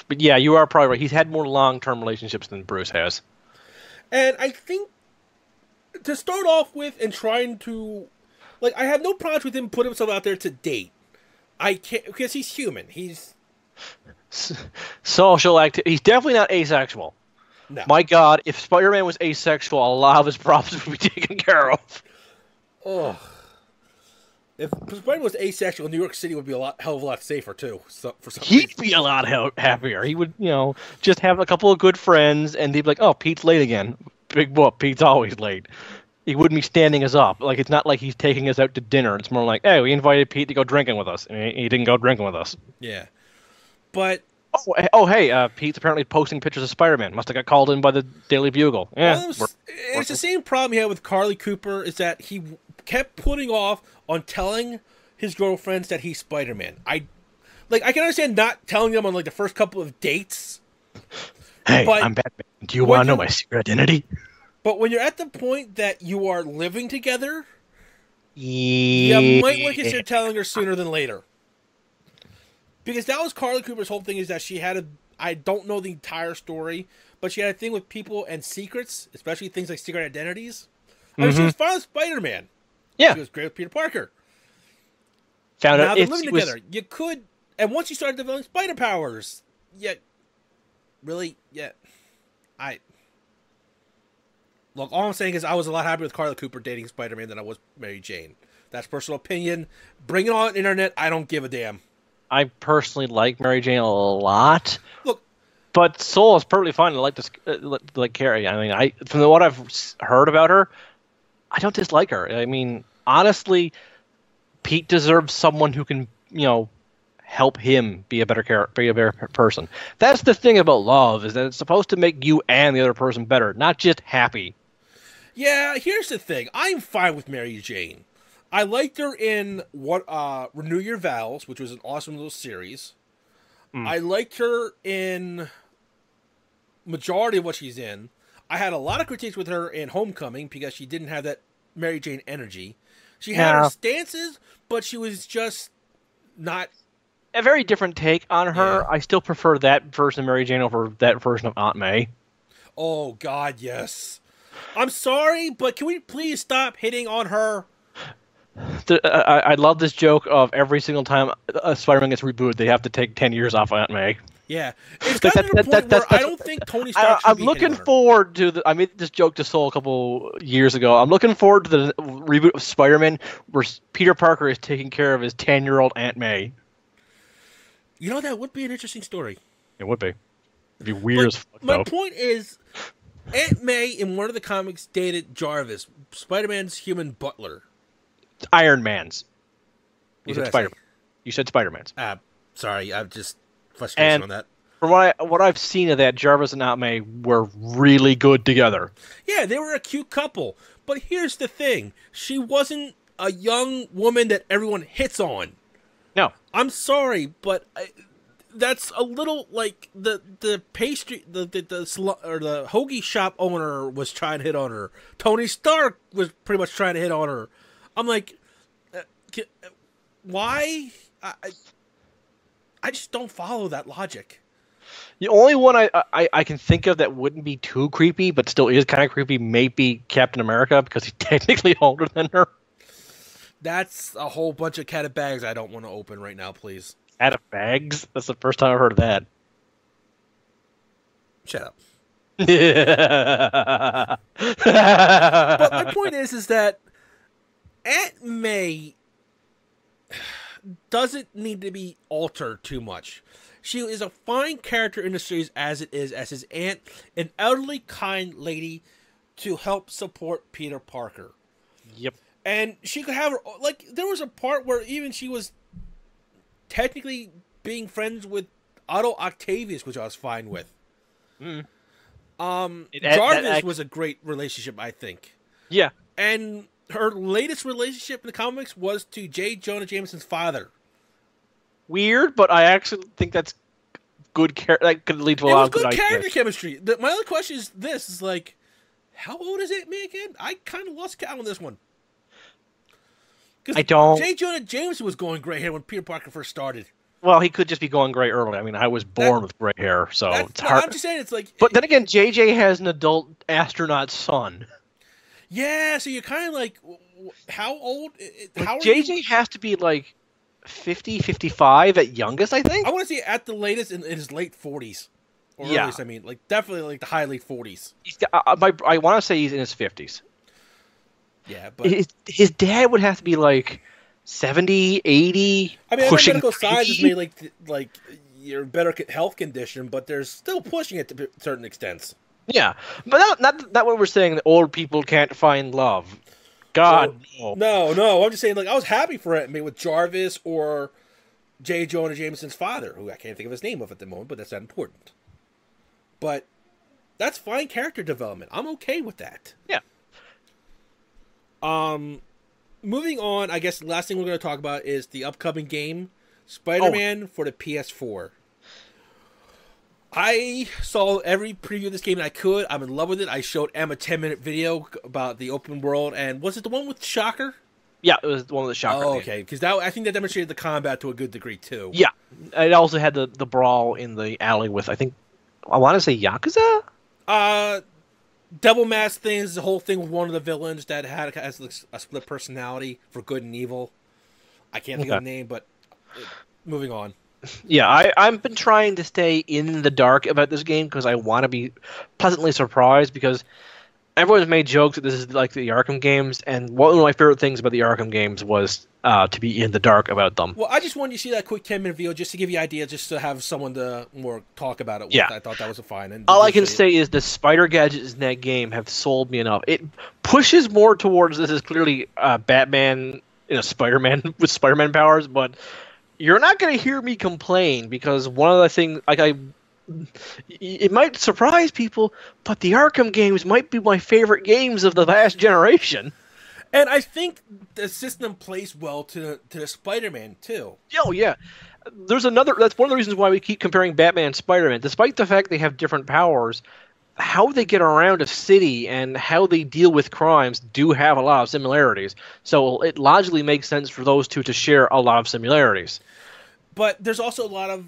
But yeah, you are probably right. He's had more long-term relationships than Bruce has. And I think, to start off with and trying to... Like, I have no problems with him putting himself out there to date. I can't... Because he's human. He's... Social activity. He's definitely not asexual. No. My God, if Spider-Man was asexual, a lot of his problems would be taken care of. Ugh. If Spider-Man was asexual, New York City would be hell of a lot safer, too. He'd be a lot happier. He would, just have a couple of good friends, and they'd be like, "Oh, Pete's late again. Big whoop, Pete's always late." He wouldn't be standing us up. Like, it's not like he's taking us out to dinner. It's more like, "Hey, we invited Pete to go drinking with us, and he didn't go drinking with us." Yeah. But... Hey, Pete's apparently posting pictures of Spider-Man. Must have got called in by the Daily Bugle. Yeah, it's the same problem he had with Carly Cooper, is that he kept putting off on telling his girlfriends that he's Spider-Man. I can understand not telling them on, the first couple of dates. Hey, I'm Batman. Do you want to know my secret identity? But when you're at the point that you are living together, you might want to consider telling her sooner than later. Because that was Carly Cooper's whole thing, is that she had I don't know the entire story, but she had a thing with people and secrets, especially things like secret identities. I mean, she was fine with Spider-Man. Yeah. She was great with Peter Parker. Found now out they're living together. You could, and once you started developing spider powers, Look, all I'm saying is I was a lot happier with Carla Cooper dating Spider-Man than I was Mary Jane. That's personal opinion. Bring it on internet. I don't give a damn. I personally like Mary Jane a lot. Look, but Soul is perfectly fine to like this, like Carrie. I mean, from what I've heard about her, I don't dislike her. I mean, honestly, Pete deserves someone who can, help him be a better person. That's the thing about love, is that it's supposed to make you and the other person better, not just happy. Yeah, here's the thing. I'm fine with Mary Jane. I liked her in Renew Your Vows, which was an awesome little series. I liked her in majority of what she's in. I had a lot of critiques with her in Homecoming because she didn't have that Mary Jane energy. She had her stances, but she was just not... A very different take on her. Yeah. I still prefer that version of Mary Jane over that version of Aunt May. Oh, God, yes. I'm sorry, but can we please stop hitting on her? I love this joke of every single time Spider-Man gets rebooted, they have to take 10 years off Aunt May. Yeah. It's gotten to the point where I don't think Tony Stark should I'm looking forward to I made this joke to Soul a couple years ago. I'm looking forward to the reboot of Spider-Man where Peter Parker is taking care of his 10-year-old Aunt May. You know, that would be an interesting story. It would be. It'd be weird as fuck, my point is, Aunt May in one of the comics dated Jarvis, Spider-Man's human butler. Iron Man's. You said Spider-Man. You said Spider-Man's. Sorry, I'm just frustrated on that. From what I've seen of that, Jarvis and Aunt May were really good together. Yeah, they were a cute couple. But here's the thing. She wasn't a young woman that everyone hits on. No. I'm sorry, but that's a little like the pastry, the hoagie shop owner was trying to hit on her. Tony Stark was pretty much trying to hit on her. I'm like, why? I just don't follow that logic. The only one I can think of that wouldn't be too creepy, but still is kind of creepy, may be Captain America, because he's technically older than her. That's a whole bunch of cat of bags I don't want to open right now, please. Cat of bags? That's the first time I've heard of that. Shut up. But my point is that Aunt May doesn't need to be altered too much. She is a fine character in the series as it is, as his aunt, an elderly, kind lady to help support Peter Parker. Yep. And she could have her, like, there was a part where even she was technically being friends with Otto Octavius, which I was fine with. Jarvis was a great relationship, I think. Yeah. And her latest relationship in the comics was to J. Jonah Jameson's father. Weird, but I actually think that's good. That could lead to a lot of good character chemistry. My other question is this: is like, how old is Aunt May again? I kind of lost count on this one. I don't. J. Jonah Jameson was going gray hair when Peter Parker first started. Well, he could just be going gray early. I mean, I was born with gray hair, so it's hard. I'm just saying, it's like. But then again, JJ has an adult astronaut son. Yeah, so you're kind of like, how old? How JJ has to be like 50, 55 at youngest, I think. I want to see at the latest in his late 40s. Or earliest, I mean, like definitely like the high late 40s. I want to say he's in his 50s. Yeah, but his dad would have to be like 70, 80. I mean, medical science has made like your better health condition, but they're still pushing it to certain extents. Yeah, but not what we're saying that old people can't find love. God, no. I'm just saying, like, I was happy for it, maybe with Jarvis or J. Jonah Jameson's father, who I can't think of his name at the moment, but that's not important. But that's fine character development. I'm okay with that. Yeah. Moving on, I guess the last thing we're going to talk about is the upcoming game, Spider-Man for the PS4. I saw every preview of this game that I could. I'm in love with it. I showed Em a 10-minute video about the open world, and was it the one with Shocker? Yeah, it was the one with the Shocker. Oh, okay, because I think that demonstrated the combat to a good degree, too. Yeah, it also had the brawl in the alley with, I want to say Yakuza? Devil Mask thing is the whole thing with one of the villains that has a split personality for good and evil. I can't think of the name, but moving on. Yeah, I've been trying to stay in the dark about this game because I want to be pleasantly surprised, because everyone's made jokes that this is like the Arkham games, and one of my favorite things about the Arkham games was to be in the dark about them. Well, I just wanted you to see that quick 10-minute video just to give you an idea, just to have someone to more talk about it with. Yeah. I thought that was a fine. And All I can say is the spider gadgets in that game have sold me enough. It pushes more towards this is clearly Batman, Spider-Man with Spider-Man powers, but you're not going to hear me complain because one of the things, it might surprise people, but the Arkham games might be my favorite games of the last generation. And I think the system plays well to the Spider-Man too. Oh yeah, that's one of the reasons why we keep comparing Batman and Spider-Man. Despite the fact they have different powers, how they get around a city and how they deal with crimes do have a lot of similarities. So it logically makes sense for those two to share a lot of similarities. But there's also a lot of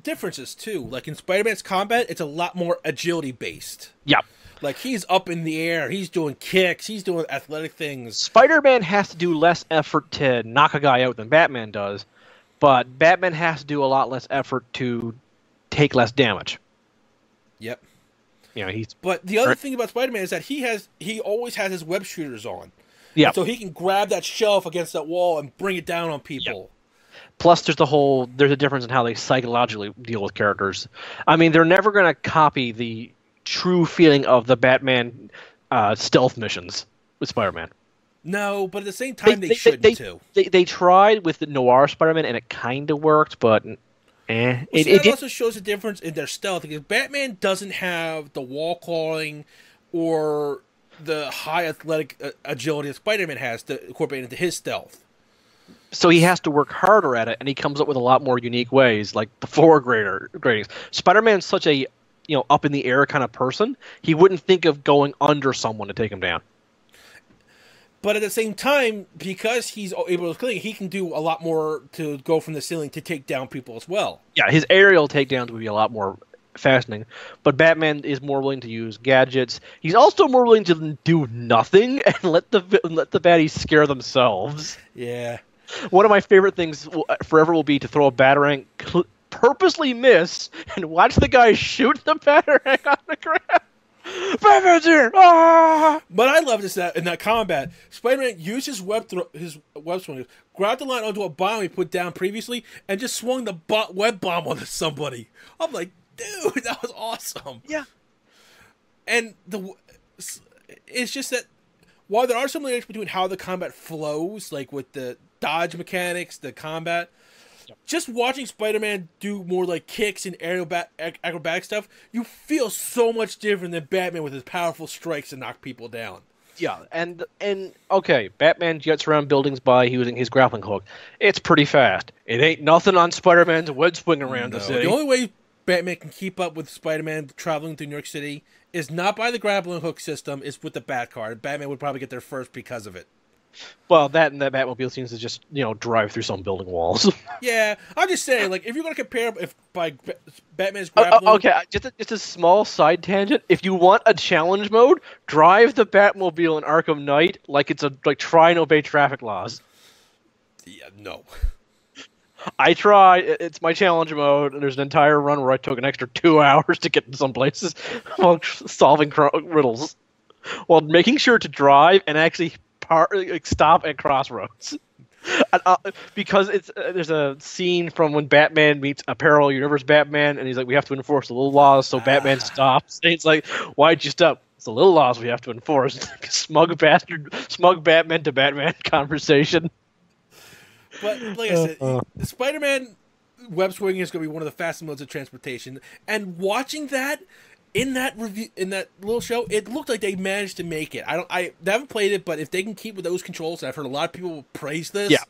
differences too. Like in Spider-Man's combat, it's a lot more agility based. Yeah. Like he's up in the air, he's doing kicks, he's doing athletic things. Spider-Man has to do less effort to knock a guy out than Batman does, but Batman has to do a lot less effort to take less damage. Yep. But the other thing about Spider-Man is that he always has his web shooters on. Yeah. So he can grab that shelf against that wall and bring it down on people. Yep. Plus, there's a difference in how they psychologically deal with characters. I mean, they're never going to copy the true feeling of the Batman stealth missions with Spider-Man. No, but at the same time, they shouldn't too. They tried with the noir Spider-Man, and it kind of worked, but it also shows a difference in their stealth because Batman doesn't have the wall crawling or the high athletic agility that Spider-Man has to incorporate into his stealth. So he has to work harder at it, and he comes up with a lot more unique ways, like the floor gradings. Spider-Man's such a up in the air kind of person. He wouldn't think of going under someone to take him down. But at the same time, because he's able to cling, he can do a lot more to go from the ceiling to take down people as well. Yeah, his aerial takedowns would be a lot more fascinating. But Batman is more willing to use gadgets. He's also more willing to do nothing and let the baddies scare themselves. Yeah. One of my favorite things forever will be to throw a batarang, purposely miss, and watch the guy shoot the batarang on the ground. Batman's here! Ah! But I love this that in that combat, Spider-Man used his web swing, grabbed the line onto a bomb he put down previously, and just swung the web bomb onto somebody. I'm like, dude, that was awesome. Yeah. And it's just that while there are similarities between how the combat flows, like with the dodge mechanics, the combat, just watching Spider-Man do more like kicks and acrobatic stuff, you feel so much different than Batman with his powerful strikes to knock people down. Yeah, and okay, Batman jets around buildings by using his grappling hook. It's pretty fast. It ain't nothing on Spider-Man's web swing around the city. The only way Batman can keep up with Spider-Man traveling through New York City is not by the grappling hook system, it's with the Batcar. Batman would probably get there first because of it. Well, that and that Batmobile seems to just, drive through some building walls. Yeah, I'm just saying, like, if you're going to compare by Batman's grappling... Okay, just a small side tangent. If you want a challenge mode, drive the Batmobile in Arkham Knight like it's try and obey traffic laws. Yeah, no. I tried. It's my challenge mode, and there's an entire run where I took an extra 2 hours to get to some places while solving riddles. While making sure to drive and actually... stop at crossroads, because there's a scene from when Batman meets a parallel universe Batman, and he's like, "We have to enforce the little laws." So Batman stops, and he's like, "Why'd you stop?" It's the little laws we have to enforce. It's like a smug Batman to Batman conversation. But like I said, Spider-Man web swinging is going to be one of the fastest modes of transportation, and watching that. In that review, in that little show, it looked like they managed to make it. I haven't played it, but if they can keep with those controls, and I've heard a lot of people praise this. Yeah,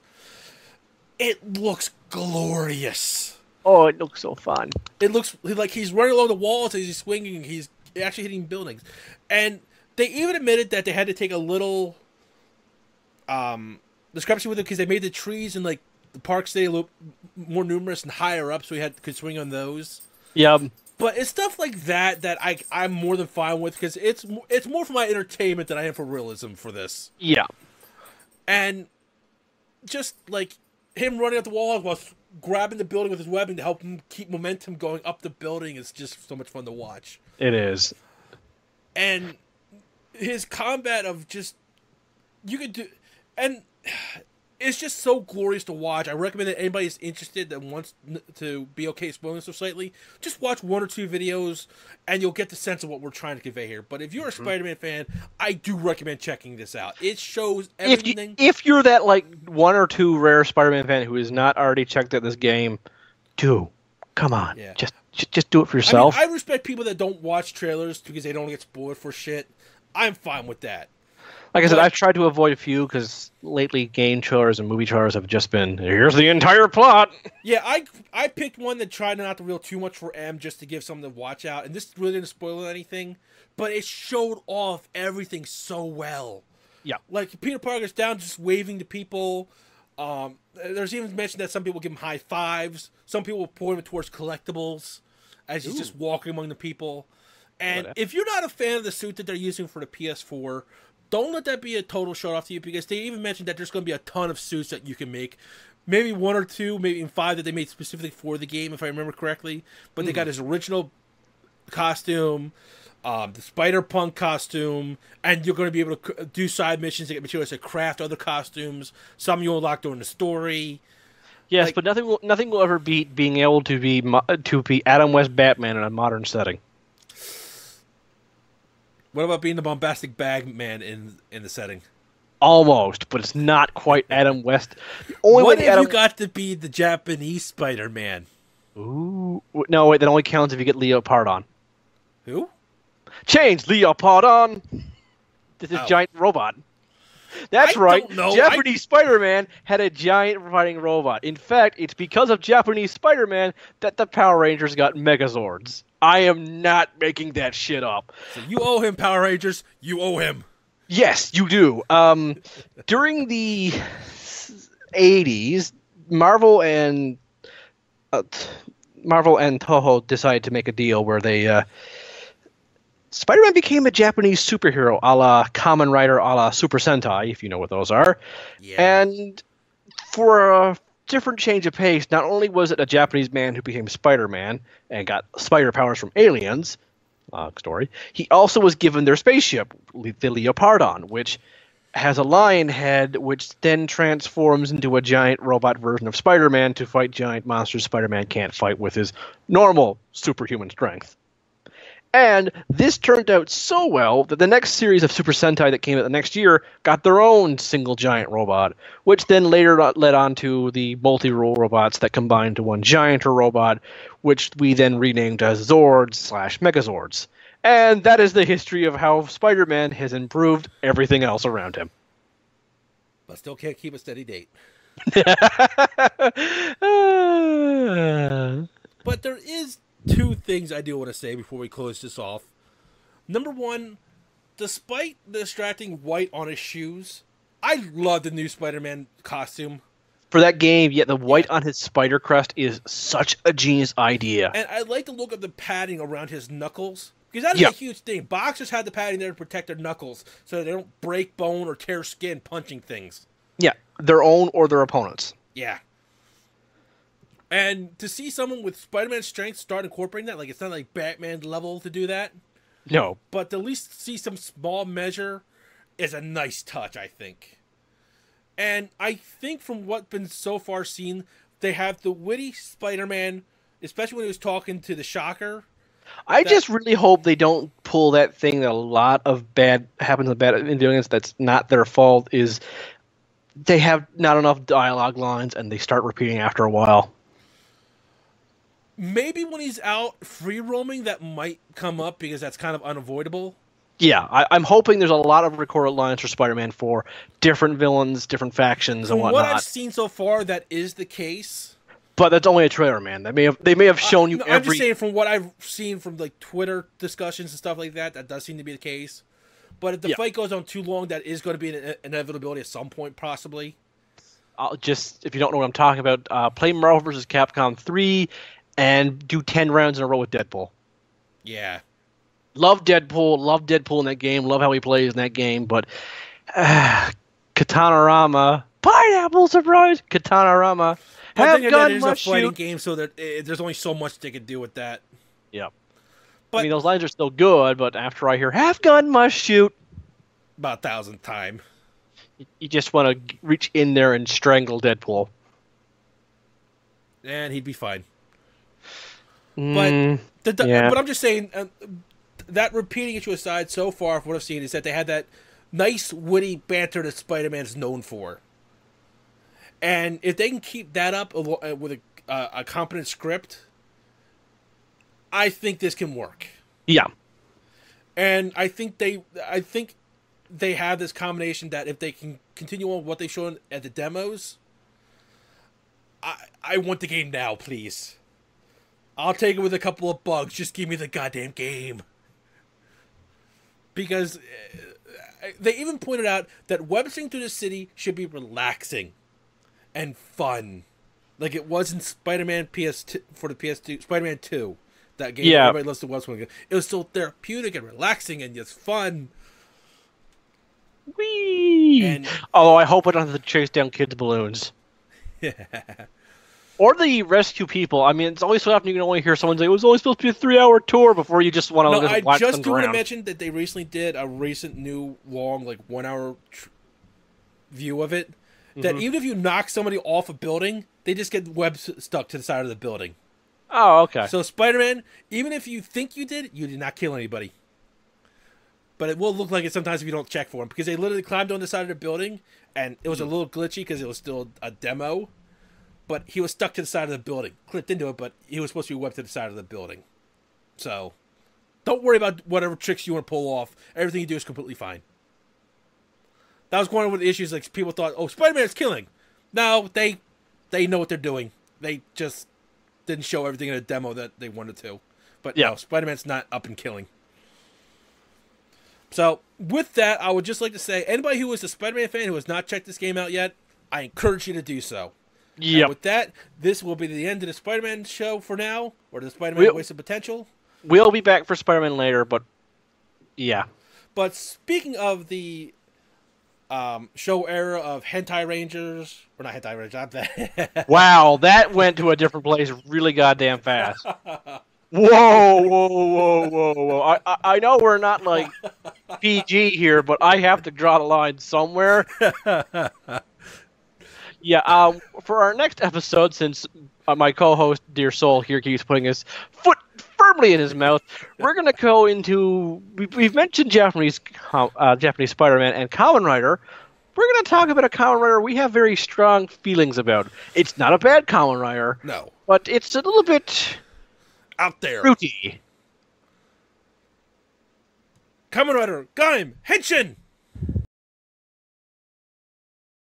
it looks glorious. Oh, it looks so fun. It looks like he's running along the walls as he's swinging. He's actually hitting buildings, and they even admitted that they had to take a little discrepancy with it because they made the trees in like the park stay a little more numerous and higher up, so he could swing on those. Yeah. But it's stuff like that I'm more than fine with because it's more for my entertainment than I am for realism for this. Yeah. And just like him running up the wall while grabbing the building with his webbing to help him keep momentum going up the building is just so much fun to watch. It is. And his combat of just you could do, and it's just so glorious to watch. I recommend that anybody is interested that wants to be okay spoiling so slightly, just watch 1 or 2 videos, and you'll get the sense of what we're trying to convey here. But if you're a Spider-Man fan, I do recommend checking this out. It shows everything. If you're that like 1 or 2 rare Spider-Man fan who has not already checked out this game, come on, just do it for yourself. I respect people that don't watch trailers because they don't get spoiled for shit. I'm fine with that. Like I said, I've tried to avoid a few because lately game trailers and movie trailers have just been, here's the entire plot. Yeah, I picked one that tried not to reveal too much for M just to give something to watch out. And this really didn't spoil anything, but it showed off everything so well. Yeah. Like, Peter Parker's down just waving to people. There's even mention that some people give him high fives. Some people point him towards collectibles as he's just walking among the people. And if you're not a fan of the suit that they're using for the PS4... don't let that be a total show off to you, because they even mentioned that there's going to be a ton of suits that you can make. Maybe 1 or 2, maybe even 5 that they made specifically for the game, if I remember correctly. But they got his original costume, the Spider-Punk costume, and you're going to be able to do side missions to get materials to craft other costumes. Some you'll unlock during the story. Yes, but nothing will ever beat being able to be Adam West Batman in a modern setting. What about being the bombastic bag man in the setting? Almost, but it's not quite Adam West. What if you got to be the Japanese Spider-Man? Ooh. No, wait, that only counts if you get Leopard on. Who? Change Leopard on! This is giant robot. That's right. Japanese Spider-Man had a giant fighting robot. In fact, it's because of Japanese Spider-Man that the Power Rangers got Megazords. I am not making that shit up. So you owe him, Power Rangers. You owe him. Yes, you do. During the 80s, Marvel and Toho decided to make a deal where they Spider-Man became a Japanese superhero, a la Kamen Rider, a la Super Sentai, if you know what those are. Yeah. And for a different change of pace, not only was it a Japanese man who became Spider-Man and got spider powers from aliens, story, he also was given their spaceship, the Leopardon, which has a lion head, which then transforms into a giant robot version of Spider-Man to fight giant monsters Spider-Man can't fight with his normal superhuman strength. And this turned out so well that the next series of Super Sentai that came out the next year got their own single giant robot, which then later led on to the multi-role robots that combined to one gianter robot, which we then renamed as Zords/Megazords. And that is the history of how Spider-Man has improved everything else around him. But still can't keep a steady date. But there is 2 things I do want to say before we close this off. Number 1, despite the distracting white on his shoes, I love the new Spider-Man costume. For that game, the white on his spider crest is such a genius idea. And I like the look of the padding around his knuckles. Because that is a huge thing. Boxers had the padding there to protect their knuckles so that they don't break bone or tear skin punching things. Yeah, their own or their opponents. Yeah. And to see someone with Spider-Man strength start incorporating that, like it's not like Batman level to do that. No. But to at least see some small measure is a nice touch, I think. And I think from what's been so far seen, they have the witty Spider-Man, especially when he was talking to the Shocker. I just really hope they don't pull that thing that a lot of bad happens in bad Indians that's not their fault, is they have not enough dialogue lines and they start repeating after a while. Maybe when he's out free roaming, that might come up because that's kind of unavoidable. Yeah, I'm hoping there's a lot of recorded lines for Spider-Man for different villains, different factions, and whatnot. From what I've seen so far, that is the case. But that's only a trailer, man. They may have shown you every... I'm just saying from what I've seen from like Twitter discussions and stuff like that, that does seem to be the case. But if the fight goes on too long, that is going to be an inevitability at some point, possibly. If you don't know what I'm talking about, play Marvel vs. Capcom 3 and do 10 rounds in a row with Deadpool. Yeah. Love Deadpool in that game, love how he plays in that game, but Katanarama, pineapple surprise, Katanarama, have gun must shoot. It is a fighting game, so that there's only so much they could do with that. Yeah. But, I mean, those lines are still good, but after I hear, have gun must shoot. about 1,000th time. You just want to reach in there and strangle Deadpool. And he'd be fine. Yeah. But I'm just saying, that repeating issue aside, so far, from what I've seen, is that they had that nice, witty banter that Spider-Man's known for. And if they can keep that up with a competent script, I think this can work. Yeah. And I think they have this combination that if they can continue on what they showed at the demos, I want the game now, please. I'll take it with a couple of bugs. Just give me the goddamn game. Because they even pointed out that web-swinging through the city should be relaxing and fun, like it was in Spider-Man PS2 for the PS2, Spider-Man 2. That game, everybody loves to web-swing. It was still therapeutic and relaxing and just fun. Whee! Although I hope I don't have to chase down kids' balloons. Yeah. Or the rescue people. I mean, it's always so often you can only hear someone say, it was always supposed to be a 3-hour tour before you just want to watch them around. I just do want to mention that they recently did a recent new long, 1-hour view of it. That even if you knock somebody off a building, they just get webs stuck to the side of the building. Oh, okay. So Spider-Man, even if you think you did not kill anybody. But it will look like it sometimes if you don't check for them. Because they literally climbed on the side of the building, and it was a little glitchy because it was still a demo. But he was stuck to the side of the building. Clipped into it, but he was supposed to be webbed to the side of the building. So, don't worry about whatever tricks you want to pull off. Everything you do is completely fine. That was one of the issues, like, people thought, oh, Spider-Man's killing. No, they know what they're doing. They just didn't show everything in a demo that they wanted to. But no, Spider-Man's not up and killing. So, with that, I would just like to say, anybody who is a Spider-Man fan who has not checked this game out yet, I encourage you to do so. Yeah. With that, this will be the end of the Spider-Man show for now, or the Spider-Man Wasted Potential. We'll be back for Spider-Man later, but yeah. But speaking of the show era of Hentai Rangers, or not Hentai Rangers, not that. Wow, that went to a different place really goddamn fast. Whoa. I know we're not like PG here, but I have to draw the line somewhere. Yeah, for our next episode, since my co-host, Dear Soul, here keeps putting his foot firmly in his mouth, we're going to go into... We've mentioned Japanese Spider-Man and Kamen Rider. We're going to talk about a Kamen Rider we have very strong feelings about. It's not a bad Kamen Rider. No. But it's a little bit... out there. Fruity. Kamen Rider, Gaim, Henshin!